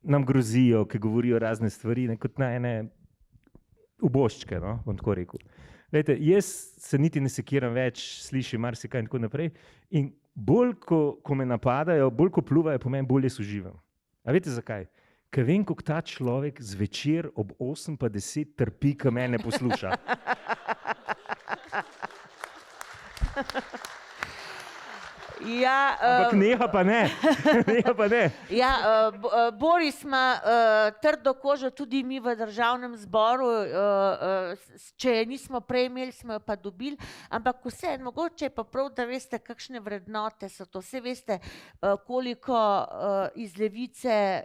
nam grozijo, ki govorijo razne stvari, kot na ene uboščke, no, bom tako rekel. Glejte, jaz se niti ne sekiram več, slišim marsikaj in tako naprej. In bolj, ko me napadajo, bolj, ko pluvajo po meni, bolj jaz uživam. A veste zakaj? Ker vem, kako ta človek zvečer ob 8:10 trpi, ko mene posluša. Ja, ampak neha pa ne. Neha pa ne. Ja, Boris ima trdo kožo, tudi mi v državnem zboru, če je nismo prej imeli, smo jo pa dobili, ampak vseeno, mogoče je pa prav, da veste, kakšne vrednote so to. Vse veste, koliko iz levice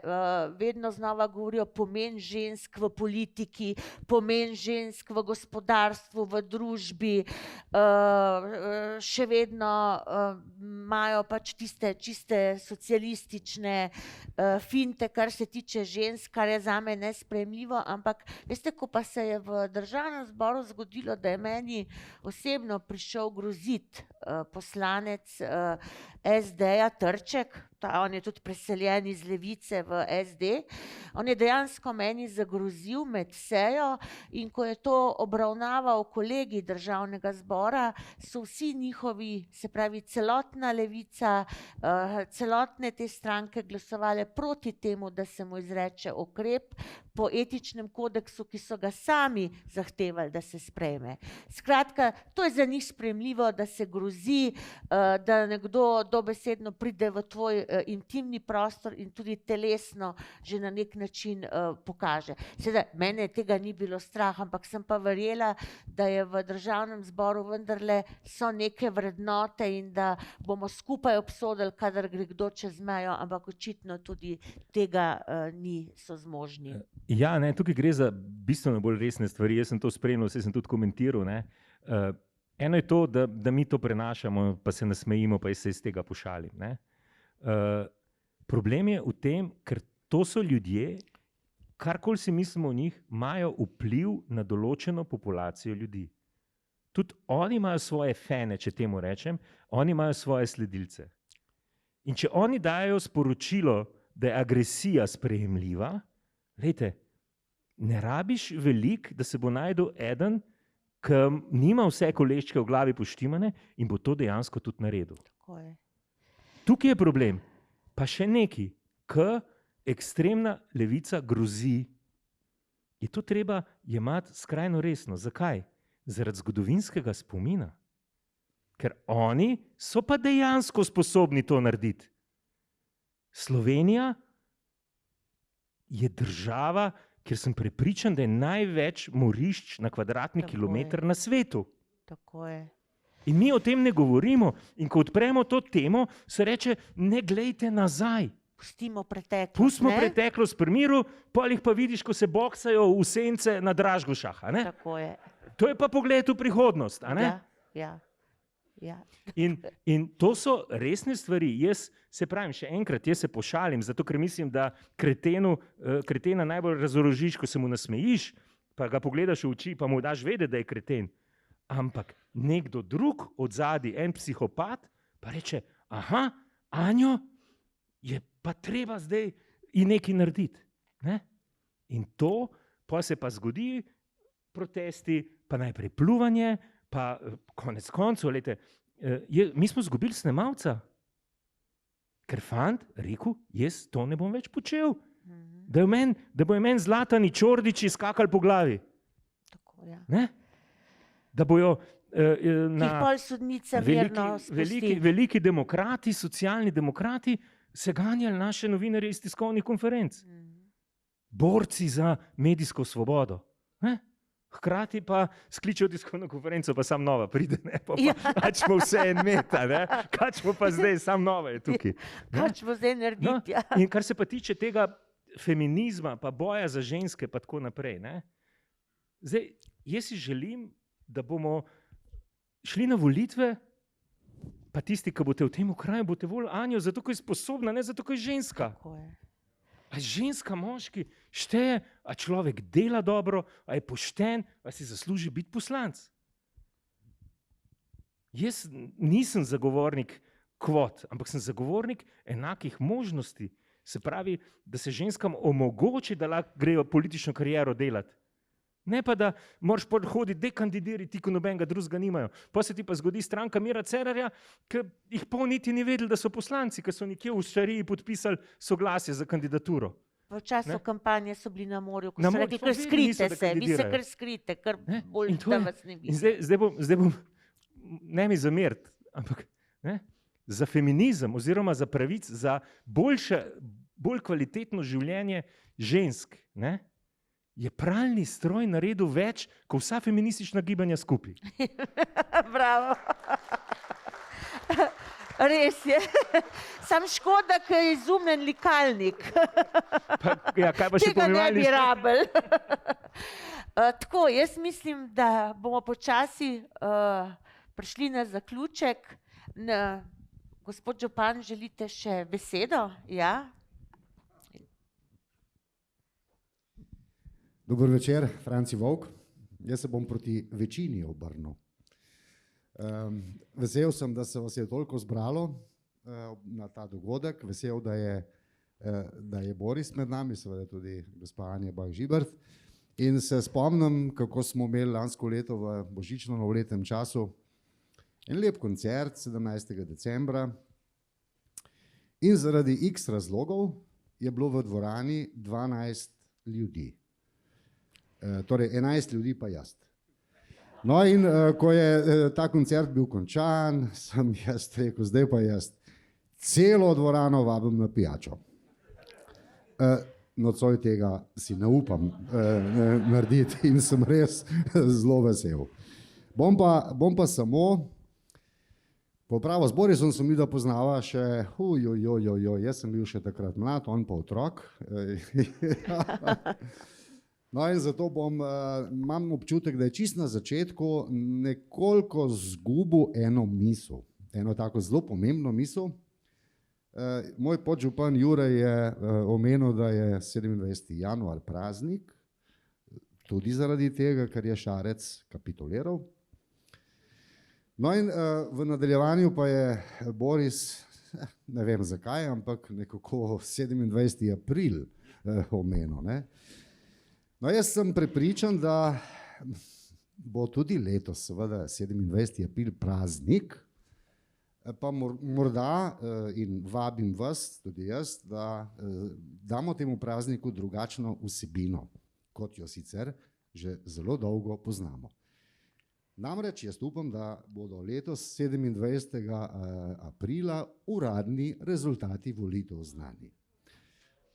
vedno znova govorijo pomen žensk v politiki, pomen žensk v gospodarstvu, v družbi, še vedno imajo pač tiste čiste socialistične finte, kar se tiče žensk, kar je zame nesprejemljivo, ampak veste, ko pa se je v Državnem zboru zgodilo, da je meni osebno prišel grozit poslanec SD-ja Trček, on je tudi preseljen iz Levice v SD, on je dejansko meni zagrozil med sejo in ko je to obravnaval kolegi Državnega zbora, so vsi njihovi, se pravi celotna Levica, celotne te stranke glasovale proti temu, da se mu izreče ukrep po etičnem kodeksu, ki so ga sami zahtevali, da se sprejme. Skratka, to je za njih sprejemljivo, da se grozi, da nekdo dobesedno pride v tvoj intimni prostor in tudi telesno že na nek način pokaže. Seveda, mene tega ni bilo strah, ampak sem pa verjela, da je v Državnem zboru vendarle so neke vrednote in da bomo skupaj obsodili, kadar gre kdo čez mejo, ampak očitno tudi tega niso zmožni. Ja, ne, tukaj gre za bistveno bolj resne stvari. Jaz sem to spremljal, sem tudi komentiral. Ne. Eno je to, da mi to prenašamo, pa se nasmejimo, pa se iz tega pošalim. Ne. Problem je v tem, ker to so ljudje, karkoli si mislimo o njih, imajo vpliv na določeno populacijo ljudi. Tudi oni imajo svoje fane, če temu rečem, oni imajo svoje sledilce. In če oni dajo sporočilo, da je agresija sprejemljiva, glejte, ne rabiš veliko, da se bo najdel eden, ki nima vse koleščke v glavi poštimane in bo to dejansko tudi naredil. Tako je. Tukaj je problem. Pa še neki, ki ekstremna levica grozi, je to treba jemati skrajno resno. Zakaj? Zaradi zgodovinskega spomina. Ker oni so pa dejansko sposobni to narediti. Slovenija je država, kjer sem prepričan, da je največ morišč na kvadratni kilometer na svetu. Tako je. In mi o tem ne govorimo. In ko odpremo to temo, se reče, ne glejte nazaj. Pustimo preteklost. Pustimo preteklost pri miru, potem jih pa vidiš, ko se boksajo v sence na Dražgošah. Tako je. To je pa pogled v prihodnost. Ja. In to so resne stvari. Jaz se pravim, še enkrat, jaz se pošalim, zato ker mislim, da kretena najbolj razorožiš, ko se mu nasmejiš, pa ga pogledaš v oči, pa mu daš vedeti, da je kreten. Ampak nekdo drug od zadaj, en psihopat, pa reče, aha, Anjo, je pa treba zdaj in nekaj narediti. Ne? In to, pa se pa zgodi protesti, pa najprej pljuvanje, pa konec koncev, mi smo izgubili snemalca, ker fant rekel, jaz to ne bom več počel, da bojo meni Zlatani Čordiči skakali po glavi. Tako, ja. Ne? Da bojo veliki demokrati, socialni demokrati se ganjali naše novinarje iz tiskovnih konferenc. Borci za medijsko svobodo. Ne? Hkrati pa skličejo tiskovno konferenco, pa sam nova pride, ne? Kačmo vse en meta, ne? Kačmo pa zdaj, sam nova je tukaj. Kačmo zdaj narediti, ja. In kar se pa tiče tega feminizma, pa boja za ženske, pa tako naprej, ne? Zdaj, jaz si želim, da bomo šli na volitve, pa tisti, ki boste v tem kraju, boste volili Anjo, zato, ko je sposobna, ne zato, ko je ženska. Tako je. A ženska, moški šteje, a človek dela dobro, a je pošten, a si zasluži biti poslanec. Jaz nisem zagovornik kvot, ampak sem zagovornik enakih možnosti. Se pravi, da se ženskam omogoči, da lahko grejo politično kariero delati. Ne pa, da moraš hoditi, dekandidirati, ti, ko nobenega drugega nimajo. Pa se ti pa zgodi stranka Mira Cerarja, ki jih pol niti ni vedeli, da so poslanci, ki so nekje v Šariji podpisali soglasje za kandidaturo. V času kampanje so bili na morju, ko so rekli, kar skrite se, vi se kar skrite, kar bolj da vas ne vidi. Zdaj bom, ne mi zameriti, ampak za feminizem oziroma za pravic, za bolj kvalitetno življenje žensk, je pralni stroj naredil več, kot vsa feministična gibanja skupaj. Bravo. Res je. Sam škoda, ker je izumljen likalnik. Kaj pa še tega ne bi rabili. Tako, jaz mislim, da bomo počasi prišli na zaključek. Gospod župan, želite še besedo? Ja. Dober večer, Franci Volk. Jaz se bom proti večini obrnil. Vesel sem, da se vas je toliko zbralo na ta dogodek. Vesel, da je Boris med nami, seveda tudi gospa Anja Bah Žibert. In se spomnim, kako smo imeli lansko leto v božično-novoletnem času en lep koncert 17. decembra. In zaradi x razlogov je bilo v dvorani 12 ljudi. Torej 11 ljudi pa jaz. No in ko je ta koncert bil končan, sem jaz rekel, zdaj pa jaz celo dvorano vabim na pijačo. Nocoj tega si ne upam narediti in sem res zelo vesel. Bom pa samo popravil, z Borisom sem videl, da poznava še, jaz sem bil še takrat mlad, on pa otrok. No in zato imam občutek, da je čist na začetku nekoliko zgubil eno misel, eno tako zelo pomembno misel. Moj podžupan Jure je omenil, da je 27. januar praznik, tudi zaradi tega, ker je Šarec kapituliral. No in v nadaljevanju pa je Boris, ne vem zakaj, ampak nekako 27. april omenil, ne. No, jaz sem prepričan, da bo tudi letos seveda 27. april praznik, pa morda in vabim vas, tudi jaz, da damo temu prazniku drugačno vsebino, kot jo sicer že zelo dolgo poznamo. Namreč jaz upam, da bodo letos 27. aprila uradni rezultati volitev znani.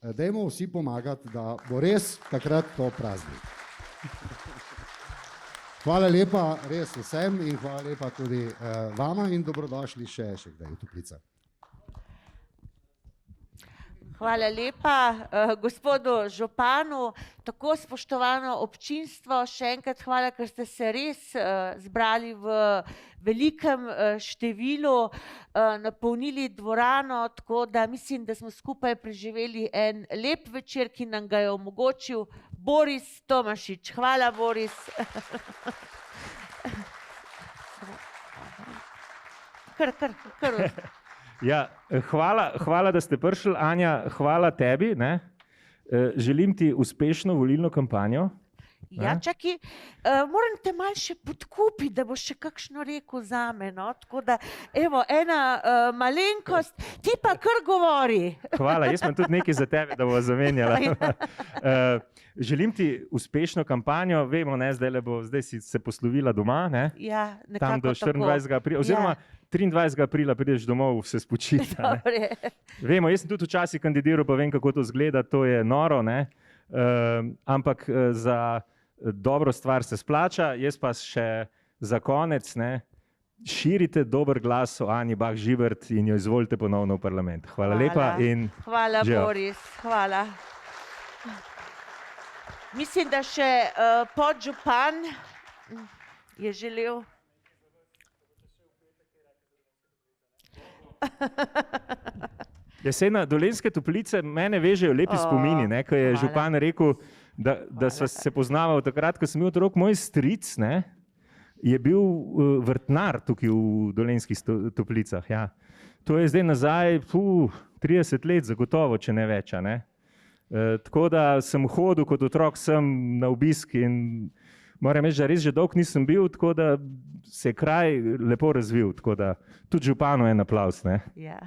Dajmo vsi pomagati, da bo res takrat to praznik. Hvala lepa res vsem in hvala lepa tudi vama in dobrodošli še kdaj v Toplicah. Hvala lepa gospodu županu, tako spoštovano občinstvo, še enkrat hvala, ker ste se res zbrali v velikem številu, napolnili dvorano, tako da mislim, da smo skupaj preživeli en lep večer, ki nam ga je omogočil Boris Tomašič. Hvala, Boris. Kar. Ja, hvala, da ste prišli, Anja, hvala tebi, ne. Želim ti uspešno volilno kampanjo. Ja, čakaj, moram te malo še podkupiti, da boš še kakšno rekel zame, no, tako da, evo, ena malenkost, ti pa kar govori. Hvala, jaz imam tudi nekaj za tebe, da bova zamenjala. Želim ti uspešno kampanjo, vemo, ne, zdaj si se poslovila doma, ne. Ja, nekako tam do 24. aprila, oziroma 23. aprila prideš domov se spočiti. Vemo, jaz sem tudi včasih kandidiral, pa vem, kako to izgleda, to je noro, ne. Ampak za dobro stvar se splača, jaz pa še za konec, ne, širite dober glas o Anji Bah Žibert in jo izvolite ponovno v parlament. Hvala lepa in hvala, Boris, hvala. Mislim, da še podžupan je želel. Ja, sej na Dolenjske Toplice mene vežejo lepi spomini, ne, ko je župan rekel, da sva se poznaval takrat, ko sem bil otrok, moj stric, ne, je bil vrtnar tukaj v Dolenjskih Toplicah, ja. To je zdaj nazaj 30 let zagotovo, če ne več, ne. Tako da sem hodil kot otrok sem na obisk in moram reči, da res že dolgo nisem bil, tako da se je kraj lepo razvil, tako da tudi županu en aplavz, ne. Ja.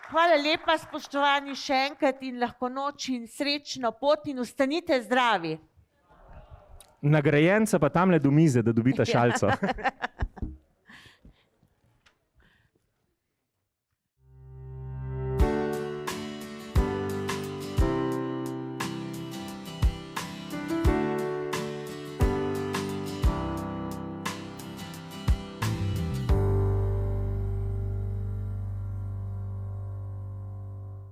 Hvala lepa, spoštovani, še enkrat in lahko noč in srečno pot in ostanite zdravi. Nagrajenca pa tamle do mize, da dobita šalico.